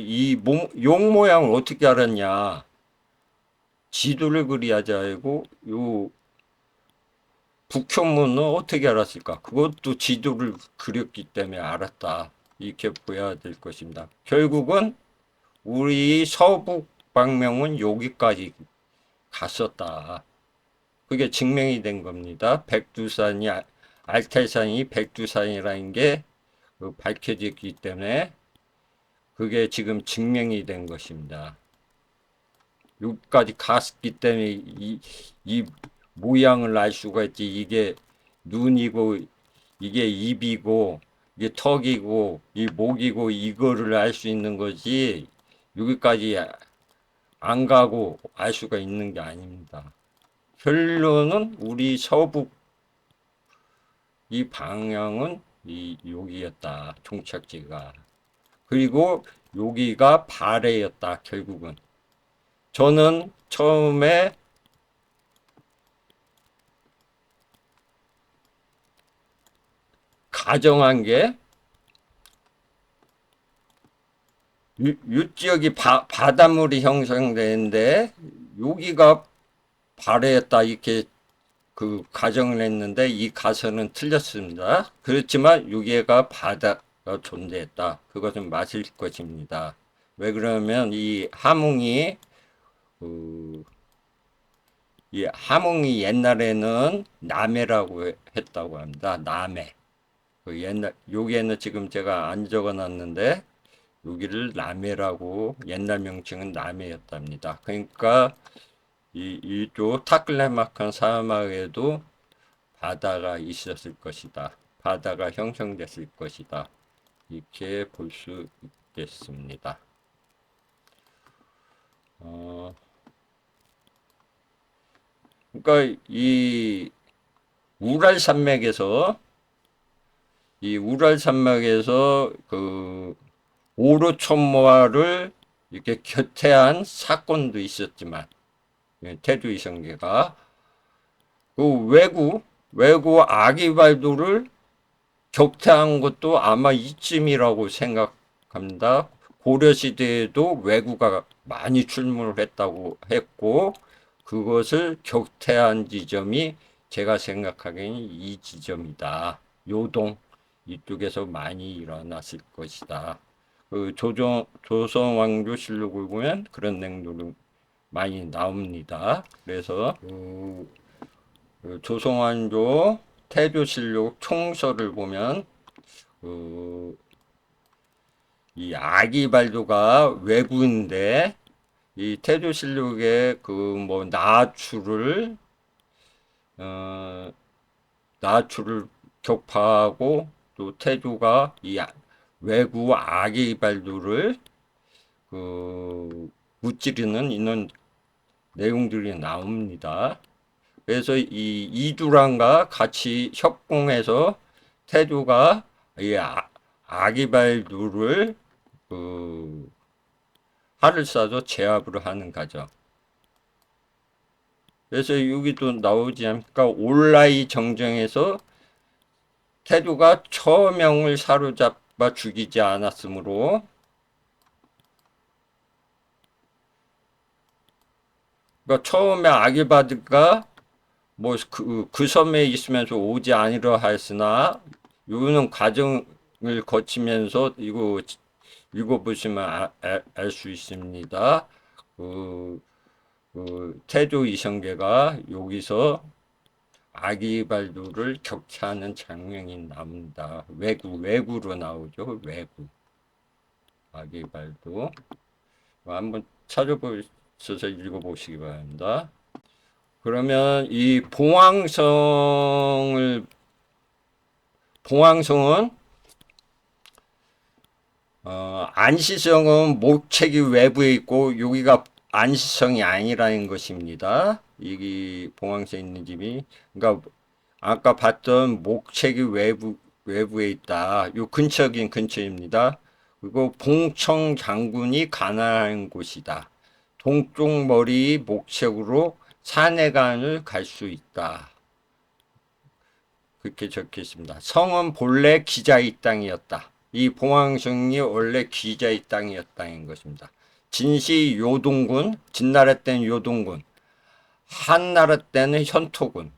용 모양을 어떻게 알았냐 지도를 그리하지 알고 요 북현무는 어떻게 알았을까? 그것도 지도를 그렸기 때문에 알았다. 이렇게 보여야 될 것입니다. 결국은 우리 서북 방명은 여기까지 갔었다. 그게 증명이 된 겁니다. 알탈산이 백두산이라는 게 밝혀졌기 때문에 그게 지금 증명이 된 것입니다. 여기까지 갔기 때문에 이 모양을 알 수가 있지. 이게 눈이고 이게 입이고 이게 턱이고 이 목이고 이거를 알 수 있는 거지. 여기까지 안 가고 알 수가 있는 게 아닙니다. 결론은 우리 서북 이 방향은 이 여기였다. 종착지가. 그리고 여기가 발해였다. 결국은. 저는 처음에 가정한 게 이 지역이 바닷물이 형성되는데 여기가 발해였다. 이렇게 그 가정을 했는데 이 가설은 틀렸습니다. 그렇지만 여기가 바다가 존재했다. 그것은 맞을 것입니다. 왜 그러면 그, 이 함흥이 옛날에는 남해라고 했다고 합니다. 남해. 그 옛날 여기에는 지금 제가 안 적어놨는데 여기를 남해라고 옛날 명칭은 남해였답니다. 그러니까 이쪽 타클레마칸 사막에도 바다가 있었을 것이다. 바다가 형성됐을 것이다. 이렇게 볼 수 있겠습니다. 그러니까 우랄 산맥에서 이 우랄 산맥에서 그 오르촌모아를 이렇게 교태한 사건도 있었지만 태조 이성계가 그 외구 아기발도를 격퇴한 것도 아마 이쯤이라고 생각합니다. 고려시대에도 왜구가 많이 출몰을 했다고 했고 그것을 격퇴한 지점이 제가 생각하기에는 이 지점이다. 요동 이쪽에서 많이 일어났을 것이다. 그 조선왕조실록을 보면 그런 내용들이 많이 나옵니다. 그래서 그 조선왕조 태조실록 총서를 보면 이 아기발도가 왜구인데 이 태조실록의 그 뭐 나추를 격파하고 또 태조가 이 왜구 아기발도를 그 무찌르는 이런 내용들이 나옵니다. 그래서 이 이두랑과 같이 협공해서 태조가 이 아기발두를 그 활을 쏴서 제압을 하는 과정. 그래서 여기도 나오지 않습니까? 올라이 정정에서 태조가 처명을 사로잡아 죽이지 않았으므로 그러니까 처음에 아기바드가 뭐 그 섬에 있으면서 오지 아니려 하였으나 요는 과정을 거치면서 이거 보시면 알 수 있습니다. 그 태조 이성계가 여기서 아기발도를 격퇴하는 장면이 나옵니다. 왜구로 나오죠. 왜구 아기발도 한번 찾아보셔서 읽어보시기 바랍니다. 그러면 이 봉황성은 안시성은 목책이 외부에 있고 여기가 안시성이 아니라는 것입니다. 이 봉황성 있는 집이 그러니까 아까 봤던 목책이 외부에 있다. 요 근처긴 근처입니다. 그리고 봉청 장군이 가난한 곳이다. 동쪽 머리 목책으로 산해관을 갈 수 있다. 그렇게 적혀 있습니다. 성은 본래 기자의 땅이었다. 이 봉황성이 원래 기자의 땅이었다는 것입니다. 진시 요동군, 진나라 때는 요동군, 한나라 때는 현토군,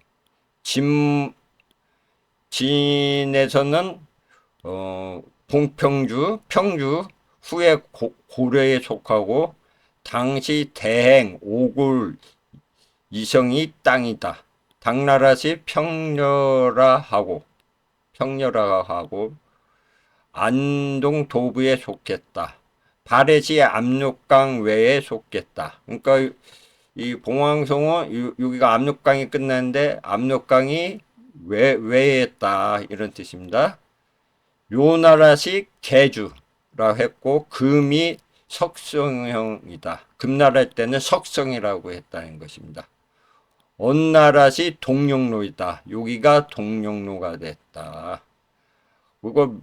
진에서는 봉평주, 평주, 후에 고려에 속하고 당시 대행, 오골, 이성이 땅이다. 당나라시 평려라하고 안동 도부에 속했다. 바렛이 압록강 외에 속겠다. 그러니까 이 봉황성은 여기가 압록강이 끝났는데 압록강이 외에 있다 이런 뜻입니다. 요나라식 개주라고 했고 금이 석성형이다. 금나라 때는 석성이라고 했다는 것입니다. 언나라시 동령로이다. 여기가 동령로가 됐다. 그리고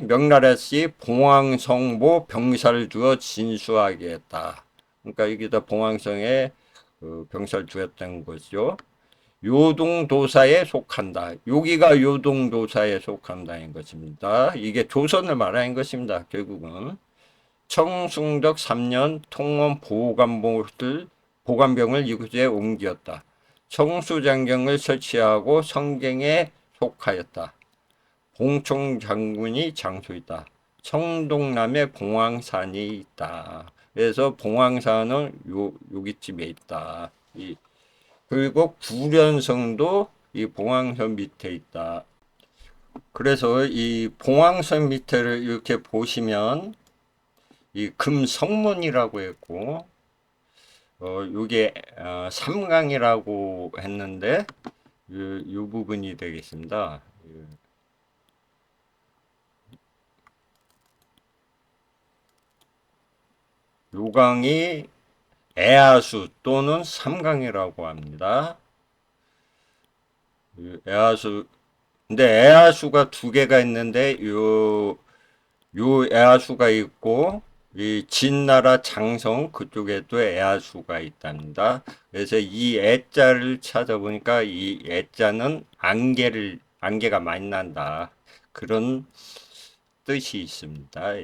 명나라시 봉황성보 병사를 두어 진수하게 했다. 그러니까 여기다 봉황성에 병사를 두었던 거죠. 요동도사에 속한다. 여기가 요동도사에 속한다는 것입니다. 이게 조선을 말하는 것입니다. 결국은 청승덕 3년 통원 보관병을 이곳에 옮겼다. 청수장경을 설치하고 성경에 속하였다. 봉총 장군이 장소이다. 청동남에 봉황산이 있다. 그래서 봉황산은 여기쯤에 있다. 그리고 구련성도 이 봉황선 밑에 있다. 그래서 이 봉황선 밑에를 이렇게 보시면 이 금성문이라고 했고, 요게 삼강이라고 했는데 요 부분이 되겠습니다. 요강이 애하수 또는 삼강이라고 합니다. 애하수 근데 애하수가 두 개가 있는데 요 애하수가 있고 이 진나라 장성 그쪽에도 애하수가 있답니다. 그래서 이 애자를 찾아보니까 이 애자는 안개가 많이 난다. 그런 뜻이 있습니다.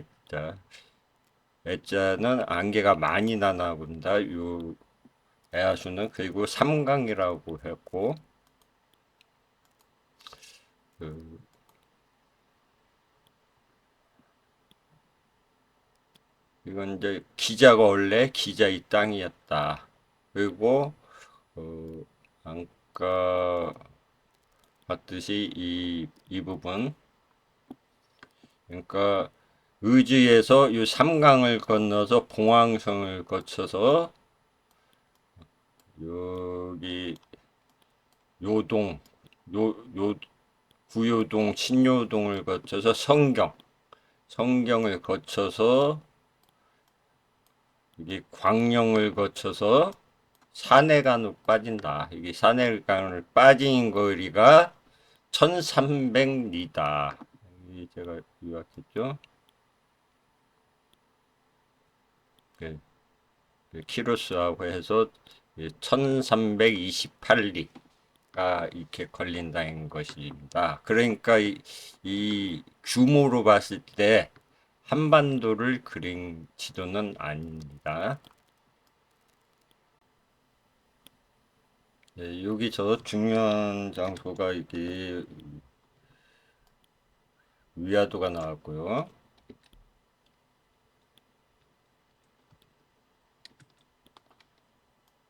애자는 안개가 많이 나나 본다. 요 애하수는 그리고 삼강이라고 했고 그 이건 이제 기자가 원래 기자의 땅이었다. 그리고 아까 봤듯이 이 부분 그러니까 의주에서 이 삼강을 건너서 봉황성을 거쳐서 여기 요동 요 구요동 신요동을 거쳐서 성경을 거쳐서 이게 광령을 거쳐서 산해간으로 빠진다. 이게 산해간을 빠진 거리가 1300리다. 이 제가 요약했죠. 키로수하고 해서 1328리가 이렇게 걸린다는 것입니다. 그러니까 이 규모로 봤을 때 한반도를 그린 지도는 아닙니다. 네, 여기서 중요한 장소가 이게 위화도가 나왔고요.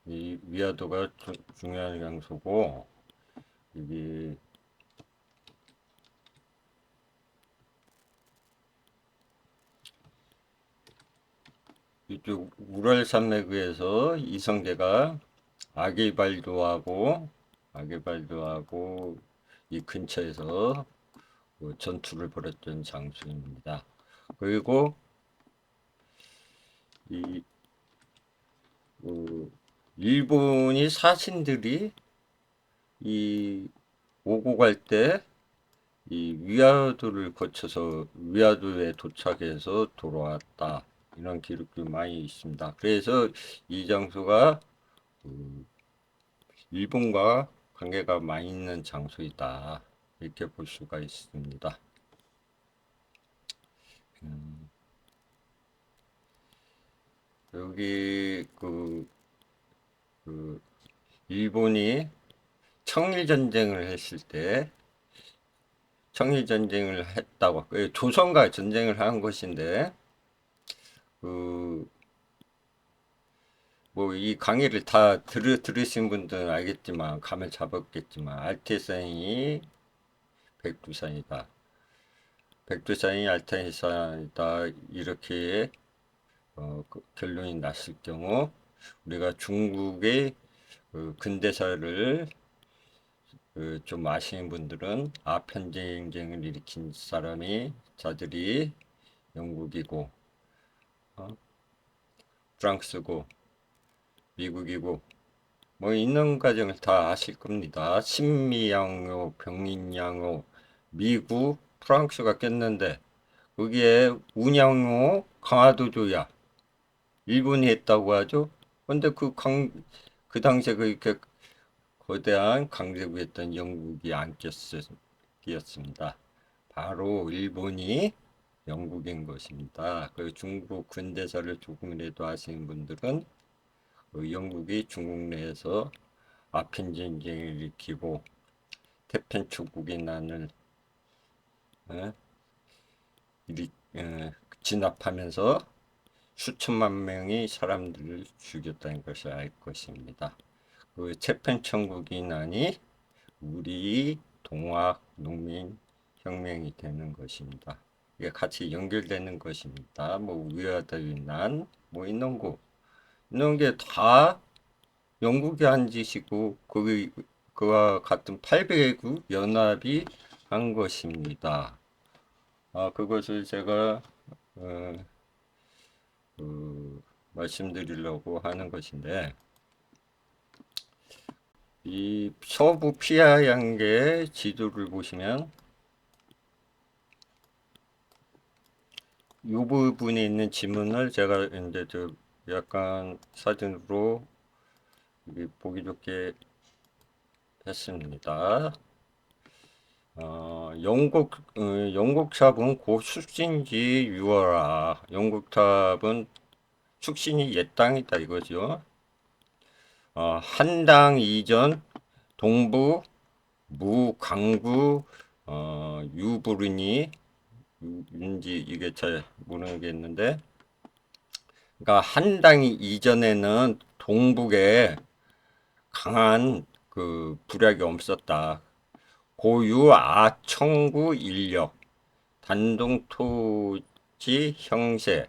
이 위화도가 중요한 장소고 이게 이쪽 우랄 산맥에서 이성계가 아길발도하고 이 근처에서 전투를 벌였던 장소입니다. 그리고 이 일본이 사신들이 이 오고 갈 때 이 위화도를 거쳐서 위화도에 도착해서 돌아왔다. 이런 기록도 많이 있습니다. 그래서 이 장소가 일본과 관계가 많이 있는 장소이다. 이렇게 볼 수가 있습니다. 여기 일본이 청일전쟁을 했을 때 청일전쟁을 했다고 조선과 전쟁을 한 것인데 뭐 이 강의를 다 들으신 분들은 알겠지만 감을 잡았겠지만 알테산이 백두산이다. 백두산이 알테산이다. 이렇게 결론이 났을 경우 우리가 중국의 근대사를 좀 아시는 분들은 아편전쟁을 일으킨 사람이 자들이 영국이고 프랑스고 미국이고 뭐 있는 과정을 다 아실 겁니다. 신미양요, 병인양요, 미국, 프랑스가 꼈는데 거기에 운양요, 강화도조야 일본이 했다고 하죠. 근데 그 당시에 그렇게 거대한 강대국이었던 영국이 안 꼈습니다. 바로 일본이 영국인 것입니다. 그 중국 근대사를 조금이라도 아시는 분들은 영국이 중국 내에서 아편 전쟁을 일으키고 태평천국의 난을 어, 진압하면서 수천만 명의 사람들을 죽였다는 것을 알 것입니다. 그 태평천국의 난이 우리 동학 농민 혁명이 되는 것입니다. 이게 같이 연결되는 것입니다. 뭐 위아더위 난, 뭐 이런 게 다 영국이 한 짓이고 그와 같은 8개국 연합이 한 것입니다. 그것을 제가 어, 말씀드리려고 하는 것인데 이 서부 피아양의 지도를 보시면 이 부분에 있는 지문을 제가 이제 약간 사진으로 보기 좋게 했습니다. 영국탑은 곧 출신지 유어라. 영국탑은 출신이 옛 땅이다 이거죠. 한당 이전 동부 무 강구 유부르니 인지 이게 잘 모르겠는데, 그러니까 한당 이전에는 동북에 강한 그 부략이 없었다. 고유 아청구 인력 단동토지 형세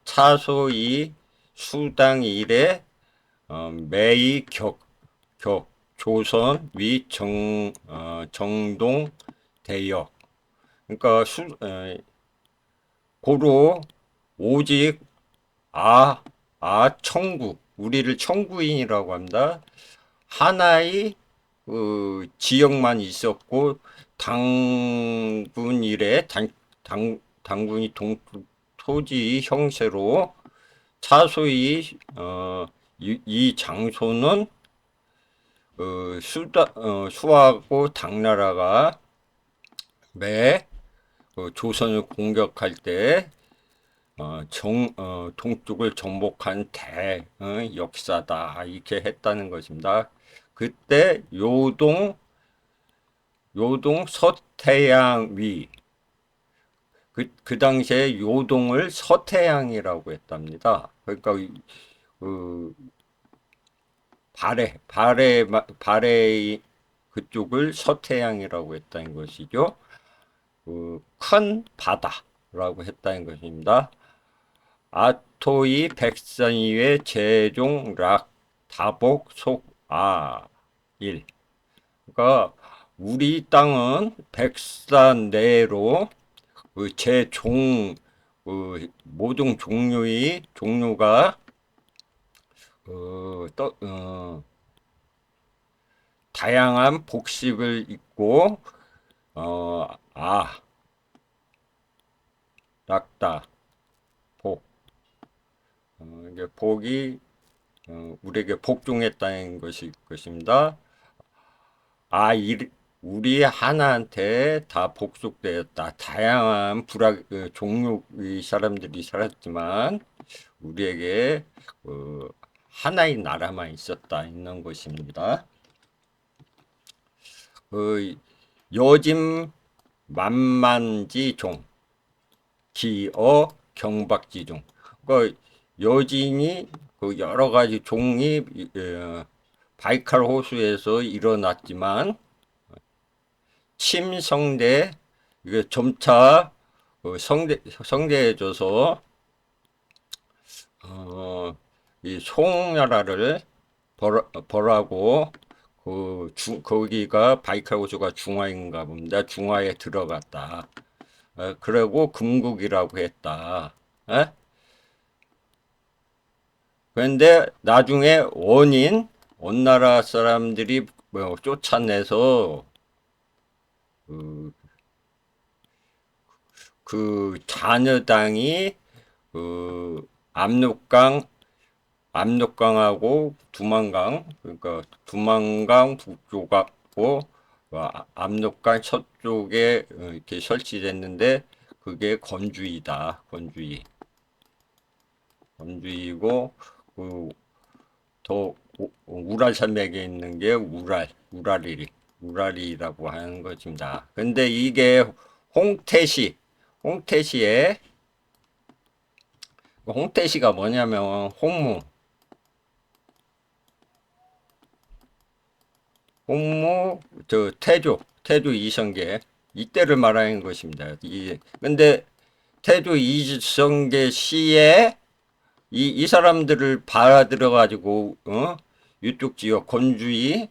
차소이 수당 일에 매이 격 조선 위 정동 대역. 그러니까 고로 오직 청구 우리를 청구인이라고 합니다. 하나의 지역만 있었고 당군 이래 당군이 토지 형세로 차소히 이 장소는 수하고 당나라가 매 조선을 공격할 때 동쪽을 정복한 역사다 이렇게 했다는 것입니다. 그때 요동 서태양 위 그 당시에 요동을 서태양이라고 했답니다. 그러니까 그 발해 그쪽을 서태양이라고 했다는 것이죠. 큰 바다라고 했다는 것입니다. 아토이 백선이의 제종 락 다복 속일. 그러니까 우리 땅은 백산 내로 모든 종류가 다양한 복식을 입고 어, 아 낙다 복 이게 복이 우리에게 복종했다는 것입니다. 우리 하나한테 다 복속되었다. 다양한 종류의 사람들이 살았지만 우리에게 하나의 나라만 있었다 있는 것입니다. 여짐 만만지종 기어 경박지종. 그러니까 여진이 여러 가지 종이 바이칼 호수에서 일어났지만 침성대 이게 점차 성대해줘서 이 송나라를 벌하고 거기가 바이칼호수가 중화인가 봅니다. 중화에 들어갔다. 그리고 금국이라고 했다. 에? 그런데 나중에 원나라 사람들이 뭐 쫓아내서 그, 그 자녀당이 그 압록강하고 두만강, 그러니까 두만강 북쪽하고 압록강 서쪽에 이렇게 설치됐는데 그게 건주이고 그 더 우랄 산맥에 있는 게 우랄이라고 하는 것입니다. 근데 이게 홍태시에 홍태시가 뭐냐면 홍무 저 태조 이성계 이때를 말하는 것입니다. 근데 태조 이성계 시에 이 사람들을 받아들여 가지고 이쪽 지역 건주이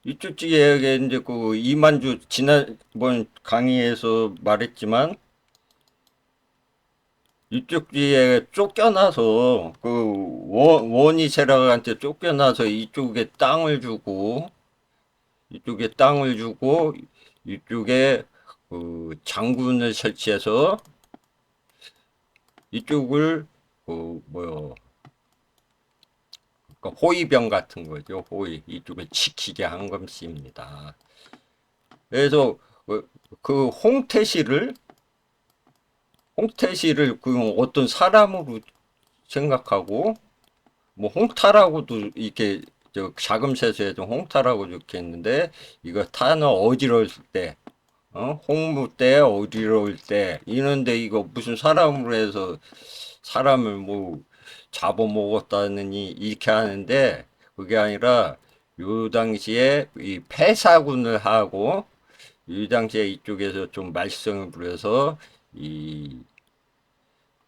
이쪽 지역에 이제 그 이만주 지난번 강의에서 말했지만 이쪽 지역에 쫓겨나서 그 원이 세력한테 쫓겨나서 이쪽에 땅을 주고 이쪽에 그 장군을 설치해서 이쪽을 그 뭐요 그러니까 호위병 같은 거죠. 이쪽을 지키게 한 것입니다. 그래서 그 홍태시를 그 어떤 사람으로 생각하고 뭐 홍타라고도 이렇게 저 자금세서에도 홍타라고 적혀있는데 이거 타는 어지러울 때 홍무 때 어지러울 때 이런데 이거 무슨 사람으로 해서 사람을 뭐 잡아먹었다느니 이렇게 하는데 그게 아니라 요 당시에 이 패사군을 하고 이 당시에 이쪽에서 좀 말썽을 부려서 이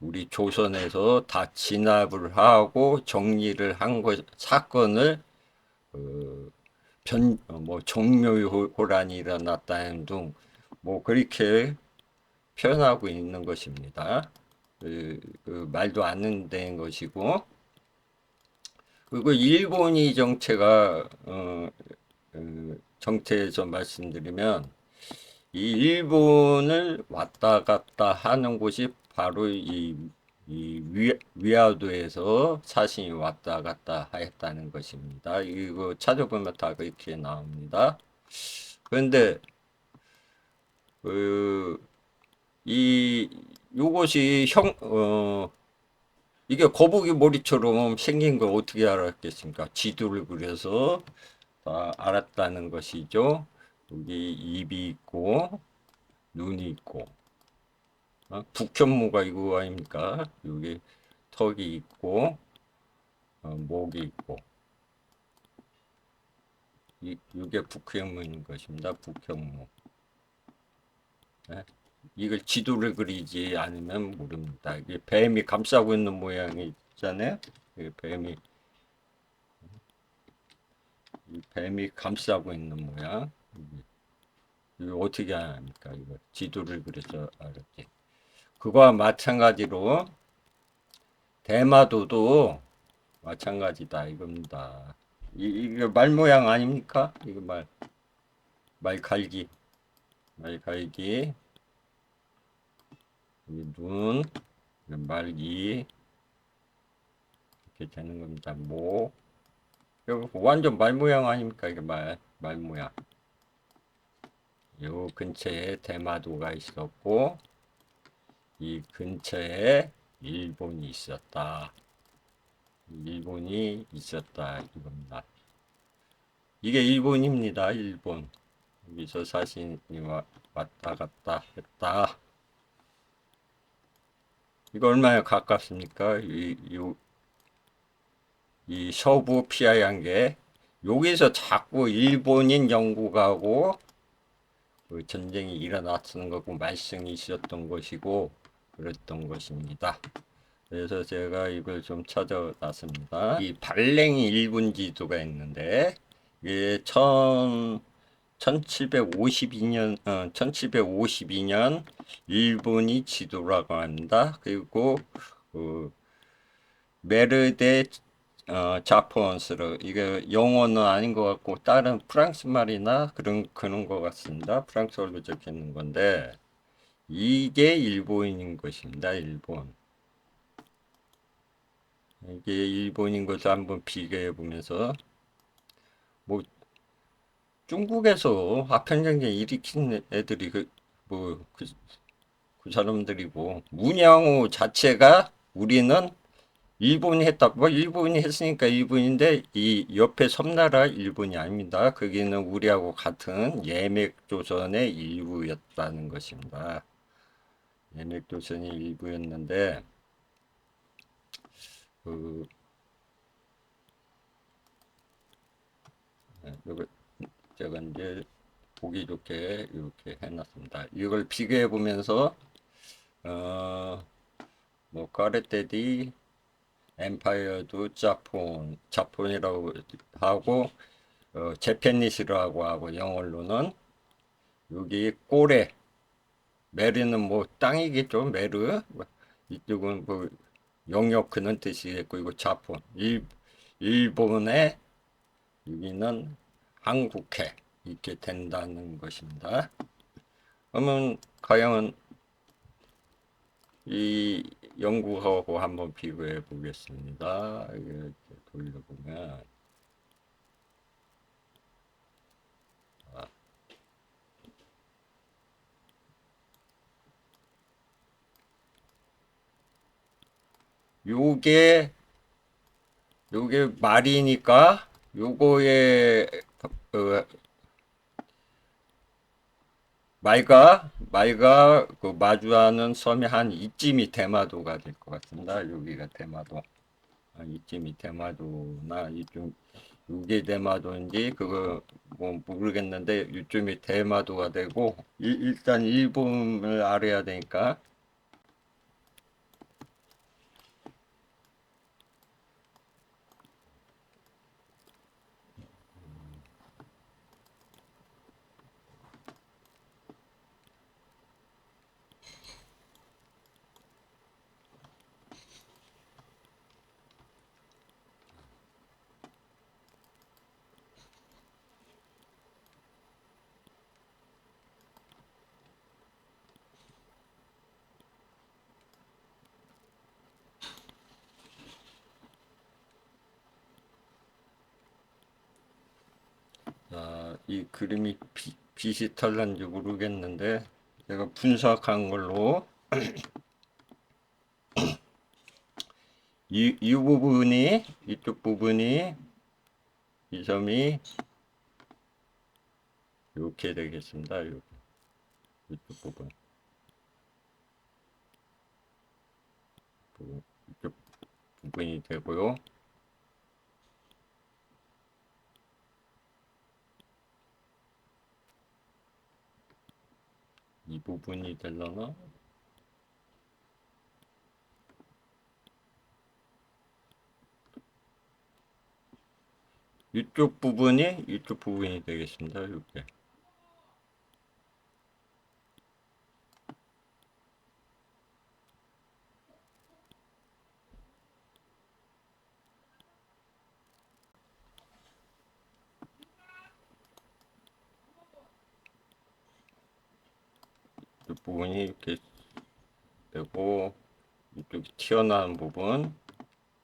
우리 조선에서 다 진압을 하고 정리를 한 사건을 뭐 정묘호란이 일어났다는 등 뭐 그렇게 표현하고 있는 것입니다. 그 말도 안 되는 것이고 그리고 일본이 정체에서 말씀드리면 이 일본을 왔다 갔다 하는 곳이 바로 이 위화도에서 사신이 왔다 갔다 하였다는 것입니다. 이거 찾아보면 다 그렇게 나옵니다. 그런데 그 이 요것이 이게 거북이 머리처럼 생긴 걸 어떻게 알았겠습니까? 지도를 그려서 다 알았다는 것이죠. 여기 입이 있고 눈이 있고 북현무가 이거 아닙니까? 여기 턱이 있고 목이 있고 이게 북현무인 것입니다. 북현무. 네? 이걸 지도를 그리지 않으면 모릅니다. 이게 뱀이 감싸고 있는 모양이 있잖아요. 뱀이 감싸고 있는 모양. 이거 어떻게 합니까? 이거 지도를 그려서 알았지. 그거와 마찬가지로 대마도도 마찬가지다 이겁니다. 이게 말 모양 아닙니까? 이거 말갈기, 눈, 말기 이렇게 되는 겁니다. 이거 완전 말 모양 아닙니까? 이게 말 모양. 요 근처에 대마도가 있었고 이 근처에 일본이 있었다 이겁니다. 이게 일본입니다. 일본. 여기서 사신이 왔다 갔다 했다. 이거 얼마나 가깝습니까? 이 서부 피아양계 여기서 자꾸 일본인 영국하고 그 전쟁이 일어났던 거고 말썽이 있었던 것이고 그랬던 것입니다. 그래서 제가 이걸 좀 찾아놨습니다. 이 발랭이 일본 지도가 있는데 이게 1752년 1752년 일본이 지도라고 합니다. 그리고 그 메르데 자포언스르 이게 영어는 아닌 것 같고 다른 프랑스 말이나 그런 것 같습니다. 프랑스어로 적혀 있는 건데 이게 일본인 것입니다. 일본. 이게 일본인 것을 한번 비교해 보면서 뭐 중국에서 아편전쟁 일으킨 애들이 그 사람들이고 문양호 자체가 우리는 일본이 했다. 뭐 일본이 했으니까 일본인데 이 옆에 섬나라 일본이 아닙니다. 거기는 우리하고 같은 예맥조선의 일부였다는 것입니다. 예맥조선이 일부였는데 그 요거 제가 이제 보기 좋게 이렇게 해놨습니다. 이걸 비교해 보면서 까레테디 엠파이어도 자폰이라고 하고 제페니스라고 하고 영어로는 여기 꼬레 메르는 뭐 땅이겠죠. 메르 이쪽은 뭐 영역 그는 뜻이겠고 이거 자폰 일본의 여기는 한국해 이렇게 된다는 것입니다. 그러면 과연 이 연구하고 한번 비교해 보겠습니다. 이렇게 돌려보면 요게 요게 말이니까 요거에 어, 말과 그 마주하는 섬이 한 이쯤이 대마도가 될 것 같습니다. 여기가 대마도. 이쯤이 대마도나 이쪽 요게 대마도인지 그거 뭐 모르겠는데 이쯤이 대마도가 되고 일단 일본을 알아야 되니까 이 그림이 빛이 털난지 모르겠는데 제가 분석한 걸로 이 부분이 이쪽 부분이 이 점이 이렇게 되겠습니다. 이쪽 이쪽 부분이 되고요. 이 부분이 되려나? 이쪽 부분이 되겠습니다. 이렇게. 이쪽 부분이 이렇게 되고 이쪽이 튀어나온 부분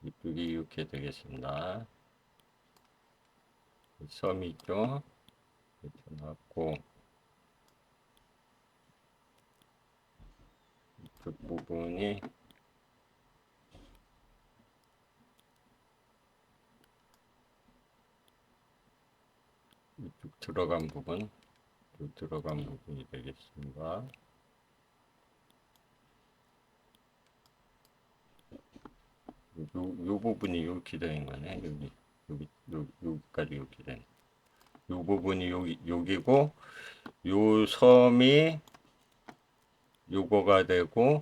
이쪽이 이렇게 되겠습니다. 섬이 있죠. 이렇게 나왔고 이쪽 부분이 이쪽 들어간 부분 이쪽 들어간 부분이 되겠습니다. 요 부분이 이렇게 되는 거네. 여기까지 이렇게 되는. 요 부분이 여기고 요 섬이 요거가 되고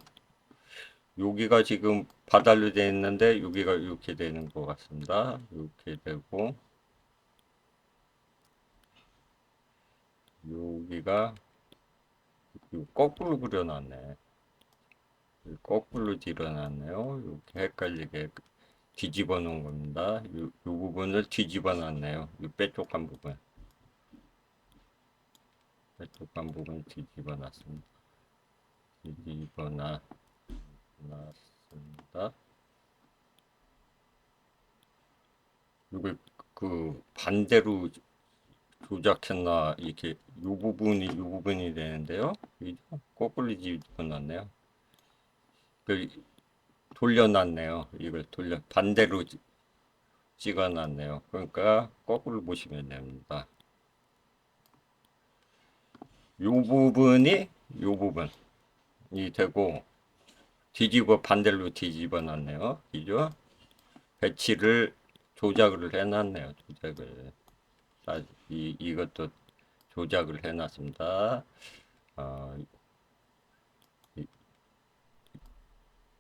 여기가 지금 바다로 되어 있는데 여기가 이렇게 되는 것 같습니다. 이렇게 되고 여기가 거꾸로 그려놨네. 거꾸로 드러났네요. 이렇게 헷갈리게 뒤집어 놓은 겁니다. 이 부분을 뒤집어 놨네요. 이 빼쪽한 부분. 빼쪽한 부분 뒤집어 놨습니다. 뒤집어 놨습니다. 이걸 그 반대로 조작했나 이렇게 이 부분이 되는데요. 거꾸로 뒤집어 놨네요. 돌려놨네요. 이걸 반대로 찍어놨네요. 그러니까 거꾸로 보시면 됩니다. 요 부분이 되고 반대로 뒤집어 놨네요. 그죠? 배치를 조작을 해놨네요. 이것도 조작을 해놨습니다. 어,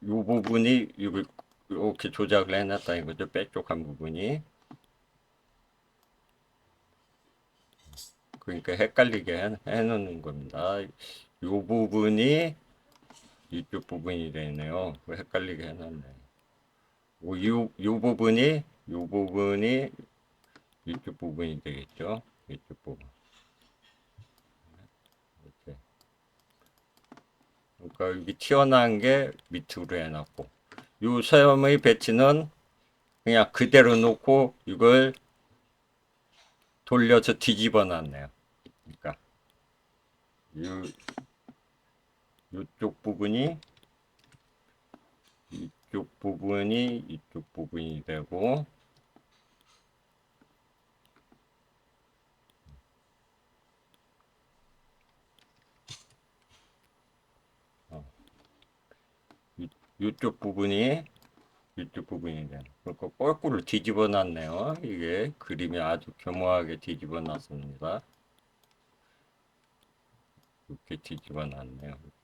요 부분이 이렇게 조작을 해놨다는 거죠. 빼쪽한 부분이. 그러니까 헷갈리게 해놓는 겁니다. 요 부분이 이쪽 부분이 되네요. 헷갈리게 해놨네. 요 부분이 이쪽 부분이 되겠죠. 이쪽 부분. 이렇게. 그러니까 여기 튀어나온 게 밑으로 해놨고, 요 소염의 배치는 그냥 그대로 놓고 이걸 돌려서 뒤집어 놨네요. 그러니까 요, 요쪽 부분이 이쪽 부분이 되고, 어, 요쪽 부분이 이쪽 부분이 되는. 그러니까 거꾸로 뒤집어 놨네요. 이게 그림이 아주 교묘하게 뒤집어 놨습니다. 이렇게 뒤집어 놨네요. 이렇게.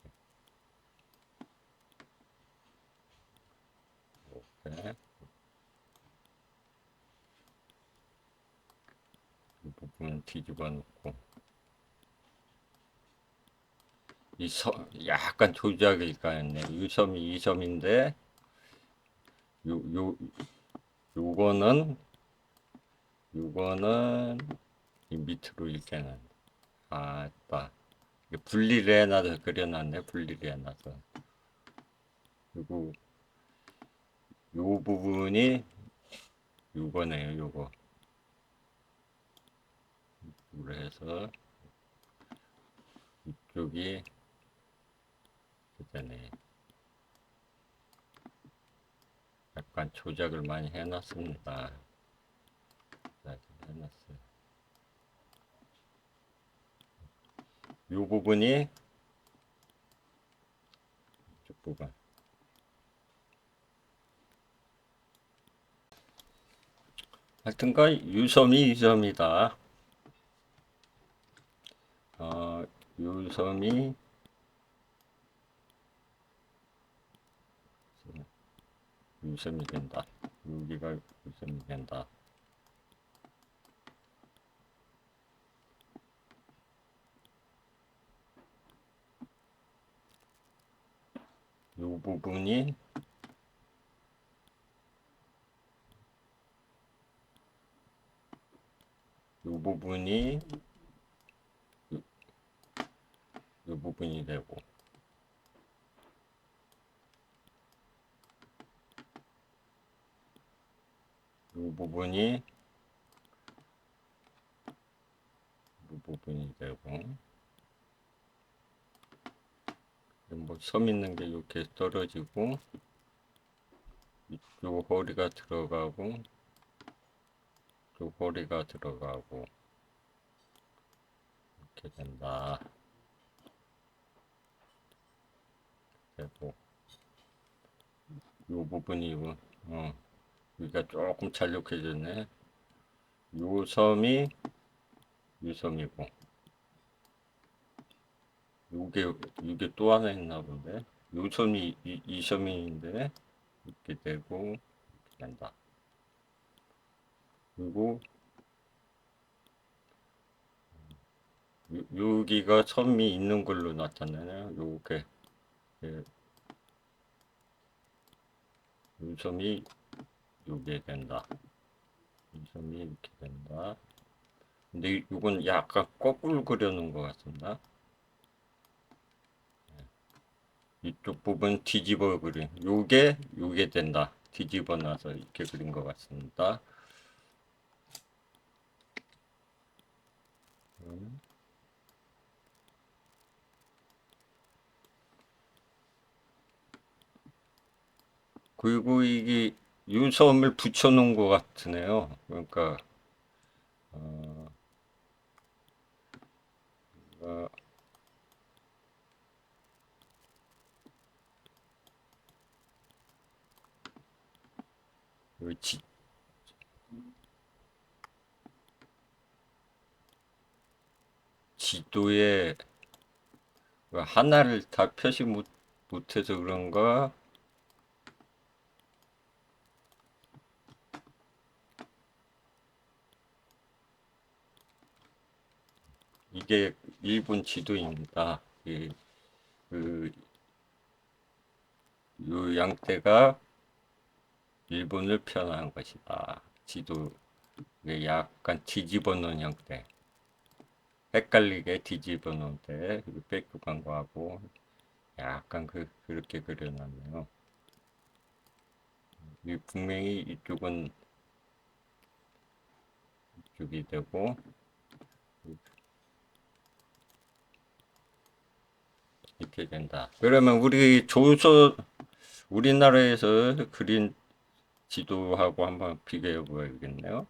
이 부분 뒤집어 놓고 약간 조작이 있까였네. 이 섬인데 요, 요, 요거는 이 밑으로 이렇게는 아따 분리를 해놔서 그려놨네. 분리를 해놔서 그리고 요 부분이 요거네요. 요거 그래서 이쪽이 그전에 약간 조작을 많이 해놨습니다. 해놨어요. 요 부분이 이쪽 부분. 하여튼간 유섬이 이 섬이다. 유섬이 유섬이 된다. 여기가 유섬이 된다. 요 부분이 요 부분이 요 부분이 되고 요 부분이 요 부분이 되고 뭐 섬 있는 게 이렇게 떨어지고 이쪽 허리가 들어가고 이쪽 허리가 들어가고 이렇게 된다. 되고 요 부분이 여기가 조금 잘록해졌네. 요 섬이 유섬이고, 요게 이게 또 하나 있나 본데. 요섬이 이섬인데 이렇게 되고 이렇게 된다. 그리고 여기가 섬이 있는 걸로 나타나네요. 요게 예, 요섬이 요게 된다. 요섬이 이렇게 된다. 근데 이건 약간 거꾸로 그려놓은 것 같습니다. 이쪽 부분 뒤집어 그린 요게 된다. 뒤집어 놔서 이렇게 그린 것 같습니다. 그리고 이게 유섬을 붙여놓은 것 같으네요. 그러니까 어, 어, 이 지도에 하나를 다 표시 못해서 그런가? 이게 일본 지도입니다. 그, 요 양떼가 일본을 표현한 것이다. 지도 약간 뒤집어 놓은 형태. 헷갈리게 뒤집어 놓은 때, 백두간 거하고 약간 그렇게 그려놨네요. 분명히 이쪽은 이쪽이 되고, 이렇게 된다. 그러면 우리나라에서 그린 지도하고 한번 비교해 보야겠네요.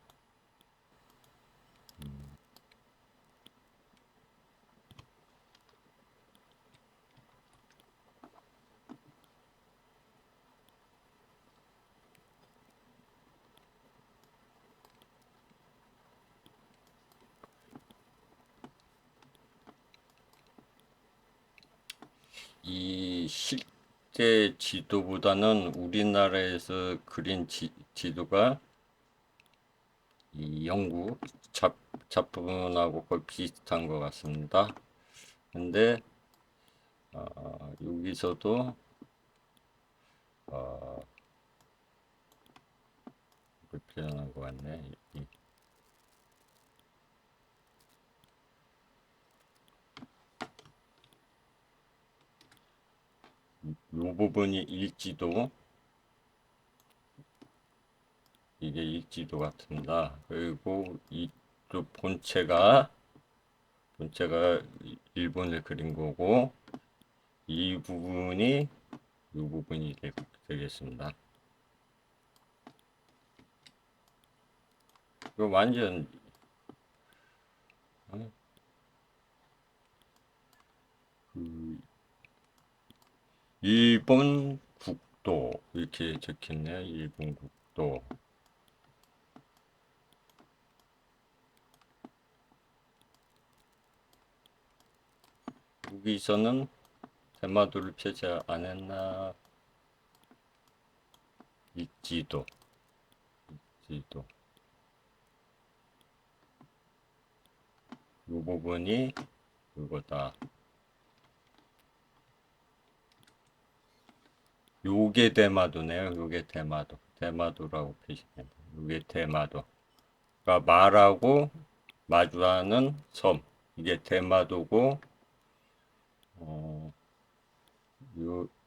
이 실제 지도보다는 우리나라에서 그린 지도가 이 영국 잡부분하고 거의 비슷한 것 같습니다. 근데 여기서도 어, 불편한 것 같네. 이 부분이 일지도, 이게 일지도 같습니다. 그리고 이쪽 본체가 일본을 그린 거고, 이 부분이 이 부분이 되겠습니다. 이거 완전 그 일본 국도 이렇게 적혔네요. 일본 국도. 여기서는 대마도를 표시 안 했나? 있지도. 있지도. 이 부분이 그거다. 요게 대마도네요. 요게 대마도. 대마도라고 표시합니다. 요게 대마도. 그러니까 말하고 마주하는 섬. 이게 대마도고, 어,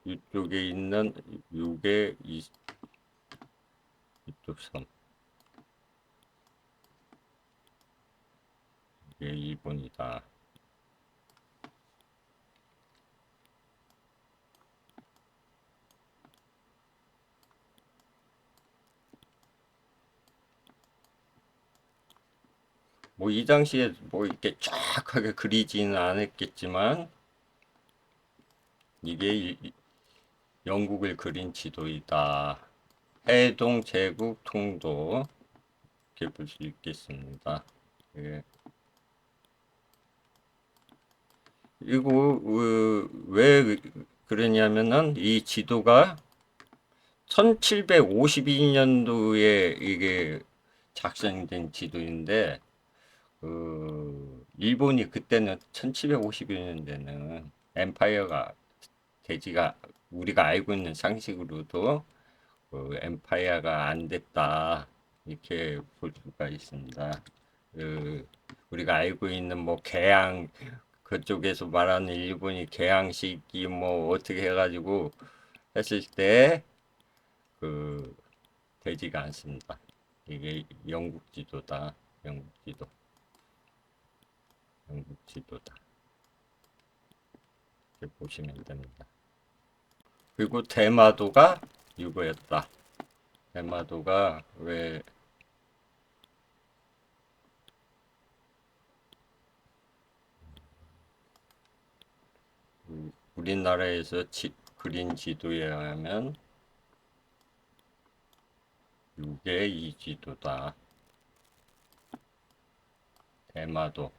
이쪽에 있는 요게 이쪽 섬. 이게 일본이다. 뭐 이 당시에 뭐 이렇게 쫙하게 그리지는 않았겠지만 이게 영국을 그린 지도이다. 해동, 제국, 통도 이렇게 볼 수 있겠습니다. 예. 이거 왜 그러냐면은 이 지도가 1752년도에 이게 작성된 지도인데 일본이 그때는 1752년대는 엠파이어가 대지가 우리가 알고 있는 상식으로도 엠파이어가 안 됐다 이렇게 볼 수가 있습니다. 그 우리가 알고 있는 뭐 개양 그쪽에서 말하는 일본이 개양식이 뭐 어떻게 해가지고 했을 때 그 되지가 않습니다. 이게 영국 지도다. 영국 지도. 영국 지도다. 이렇게 보시면 됩니다. 그리고 대마도가 이거였다. 대마도가 왜 우리나라에서 그린 지도에 의하면 이게 이 지도다. 대마도.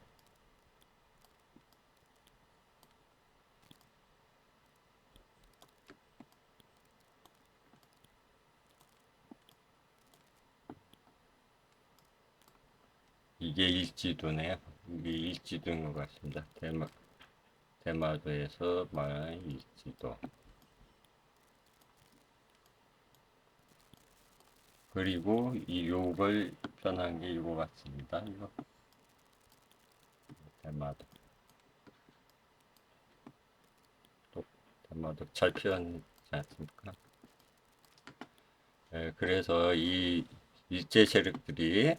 이게 일지도네요. 이게 일지도인 것 같습니다. 대마도에서 말하는 일지도. 그리고 이 욕을 표현한 게 이거 같습니다. 이거 대마도. 또 대마도 잘 표현하지 않습니까? 네, 그래서 이 일제 세력들이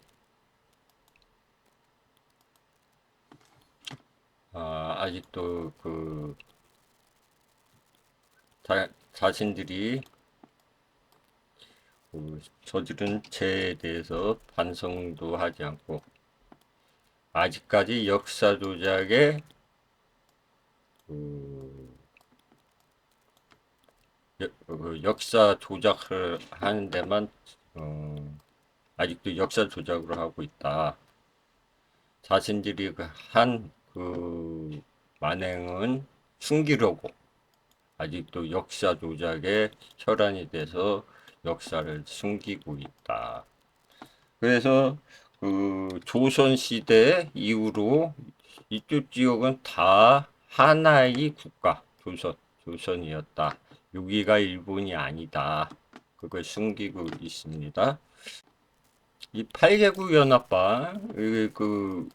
아직도 그 자신들이 그 저지른 죄에 대해서 반성도 하지 않고 아직까지 역사 조작에 그 역사 조작을 하는 데만 아직도 역사 조작을 하고 있다. 자신들이 한 그 만행은 숨기려고 아직도 역사 조작에 혈안이 돼서 역사를 숨기고 있다. 그래서 그 조선 시대 이후로 이쪽 지역은 다 하나의 국가, 조선이었다. 여기가 일본이 아니다. 그걸 숨기고 있습니다. 이 8개국 연합방, 그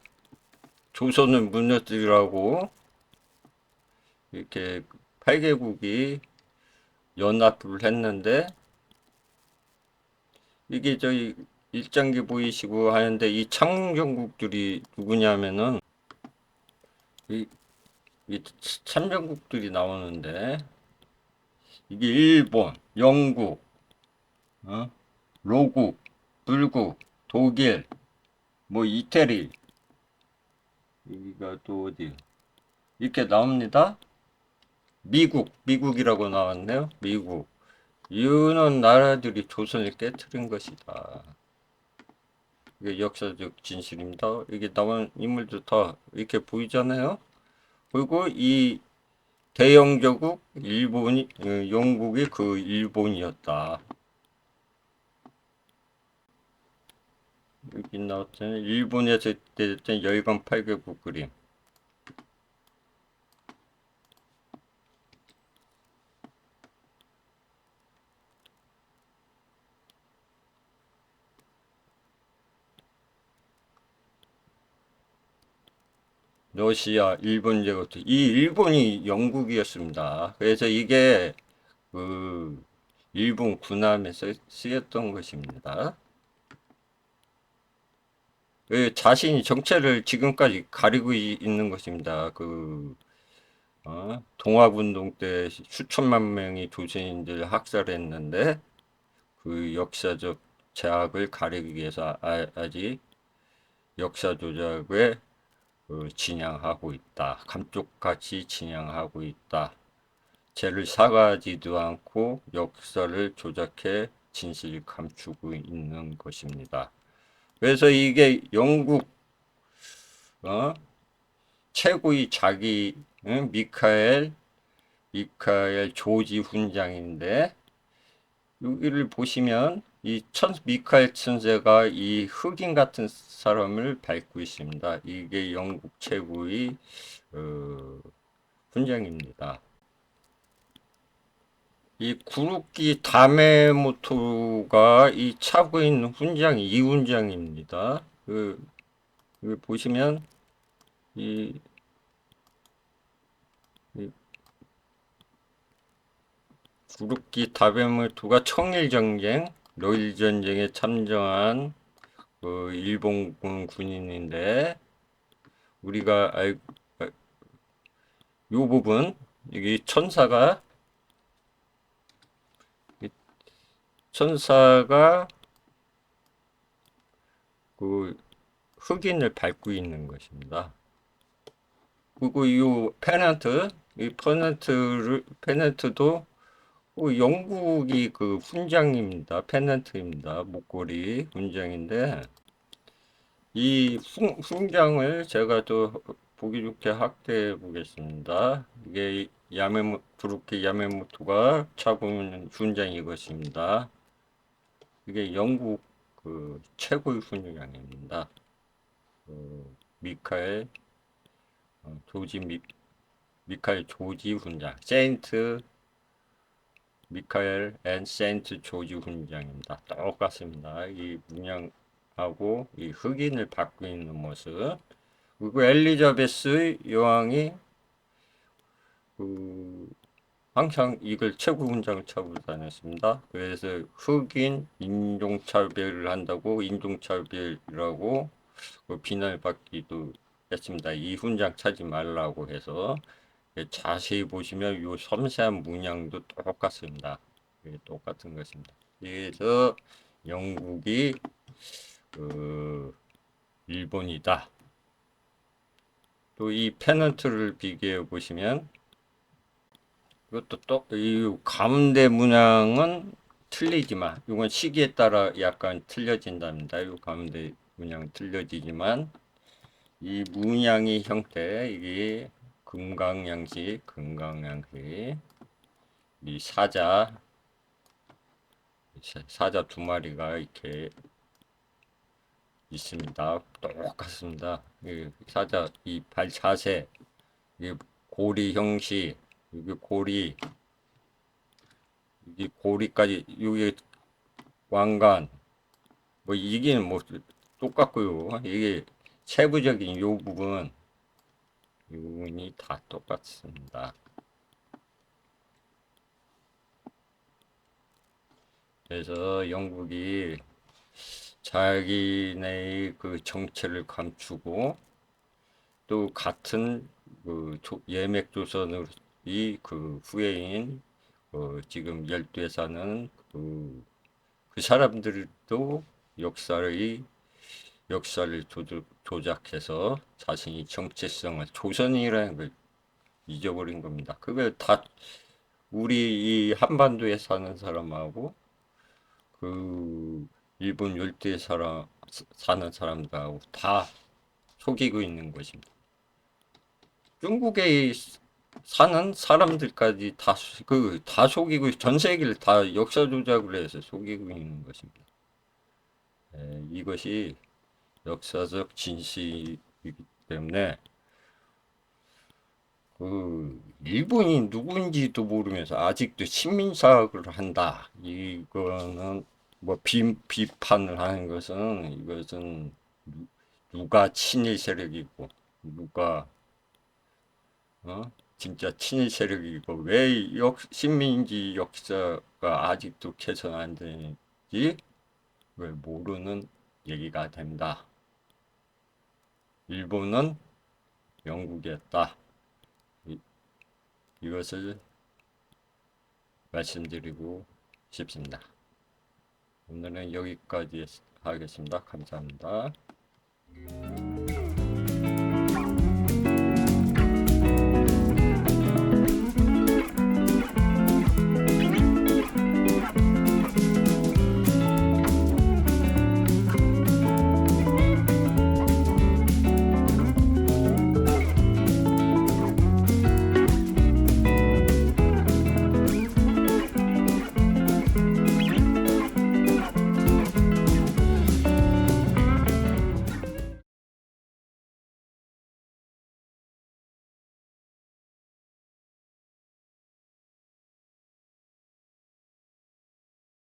조선을 무너뜨리라고 이렇게 8개국이 연합을 했는데 이게 저희 일장기 보이시고 하는데 이 참전국들이 누구냐면은 이, 이 참전국들이 나오는데 이게 일본, 영국, 어? 로국, 불국, 독일, 뭐 이태리, 여기가 또 어디 이렇게 나옵니다. 미국이라고 나왔네요. 미국. 이유는 나라들이 조선을 깨뜨린 것이다. 이게 역사적 진실입니다. 이게 나온 인물도 다 이렇게 보이잖아요. 그리고 이 대영조국 일본이 영국이 그 일본이었다. 여기 나왔잖아요. 일본에서 됐던 열강 8개국 그림. 러시아, 일본 제국도 이 일본이 영국이었습니다. 그래서 이게 그 일본 군함에 쓰였던 것입니다. 그 자신이 정체를 지금까지 가리고 있는 것입니다. 동학운동 때 수천만 명이 조선인들 학살했는데 그 역사적 제약을 가리기 위해서 아직 역사 조작에 진양하고 있다. 감쪽같이 진양하고 있다. 죄를 사과하지도 않고 역사를 조작해 진실을 감추고 있는 것입니다. 그래서 이게 영국 어? 최고의 자기 응? 미카엘 조지 훈장인데 여기를 보시면 이 미카엘 천재가 이 흑인 같은 사람을 밟고 있습니다. 이게 영국 최고의 어, 훈장입니다. 이 구루키 다메모토가 이 차고 있는 훈장이 이 훈장입니다. 여기 보시면 이, 이 구루키 다메모토가 청일전쟁, 러일전쟁에 참전한 일본군 군인인데 우리가 요 부분 여기 천사가 그 흑인을 밟고 있는 것입니다. 그리고 이 페넌트도 영국이 그 훈장입니다. 페넌트입니다. 목걸이 훈장인데 이 훈장을 제가 또 보기 좋게 확대해 보겠습니다. 이게 브루키 야메모토가 차고 있는 훈장이 이것입니다. 이게 영국 그 최고의 훈장입니다. 미카엘 조지 미카엘 조지 훈장, 세인트 미카엘 앤 세인트 조지 훈장입니다. 똑같습니다. 이 문양하고 이 흑인을 받고 있는 모습. 그리고 엘리자베스 여왕이 그 항상 이걸 최고 훈장을 차고 다녔습니다. 그래서 흑인 인종차별을 한다고 인종차별이라고 비난을 받기도 했습니다. 이 훈장 차지 말라고 해서 자세히 보시면 이 섬세한 문양도 똑같습니다. 똑같은 것입니다. 그래서 영국이 일본이다. 또 이 페넌트를 비교해 보시면 이것도 이 가운데 문양은 틀리지만 이건 시기에 따라 약간 틀려진답니다. 이 가운데 문양 틀려지지만 이 문양의 형태 이게 금강양식 이 사자 두 마리가 이렇게 있습니다. 똑같습니다. 이 사자 이 발 자세 이 고리 형식 이게 고리까지 여기 왕관 뭐 이게 뭐 똑같고요. 이게 세부적인 요 부분이 다 똑같습니다. 그래서 영국이 자기네의 그 정체를 감추고 또 같은 그 예맥조선의 그 후예인 지금 열두에 사는 그 사람들도 역사를 조작해서 자신이 정체성을 조선이라는 걸 잊어버린 겁니다. 그걸 다 우리 이 한반도에 사는 사람하고 그 일본 열도에 사는 사람들하고 다 속이고 있는 것입니다. 중국에 사는 사람들까지 다 속이고 전 세계를 다 역사 조작을 해서 속이고 있는 것입니다. 이것이 역사적 진실이기 때문에 일본이 누군지도 모르면서 아직도 식민사학을 한다. 이거는 뭐 비판을 하는 것은 이것은 누가 친일 세력이고 누가 진짜 친일 세력이고 왜 식민지 역사가 아직도 개선 안 되는지 왜 모르는 얘기가 된다. 일본은 영국이었다. 이것을 말씀드리고 싶습니다. 오늘은 여기까지 하겠습니다. 감사합니다.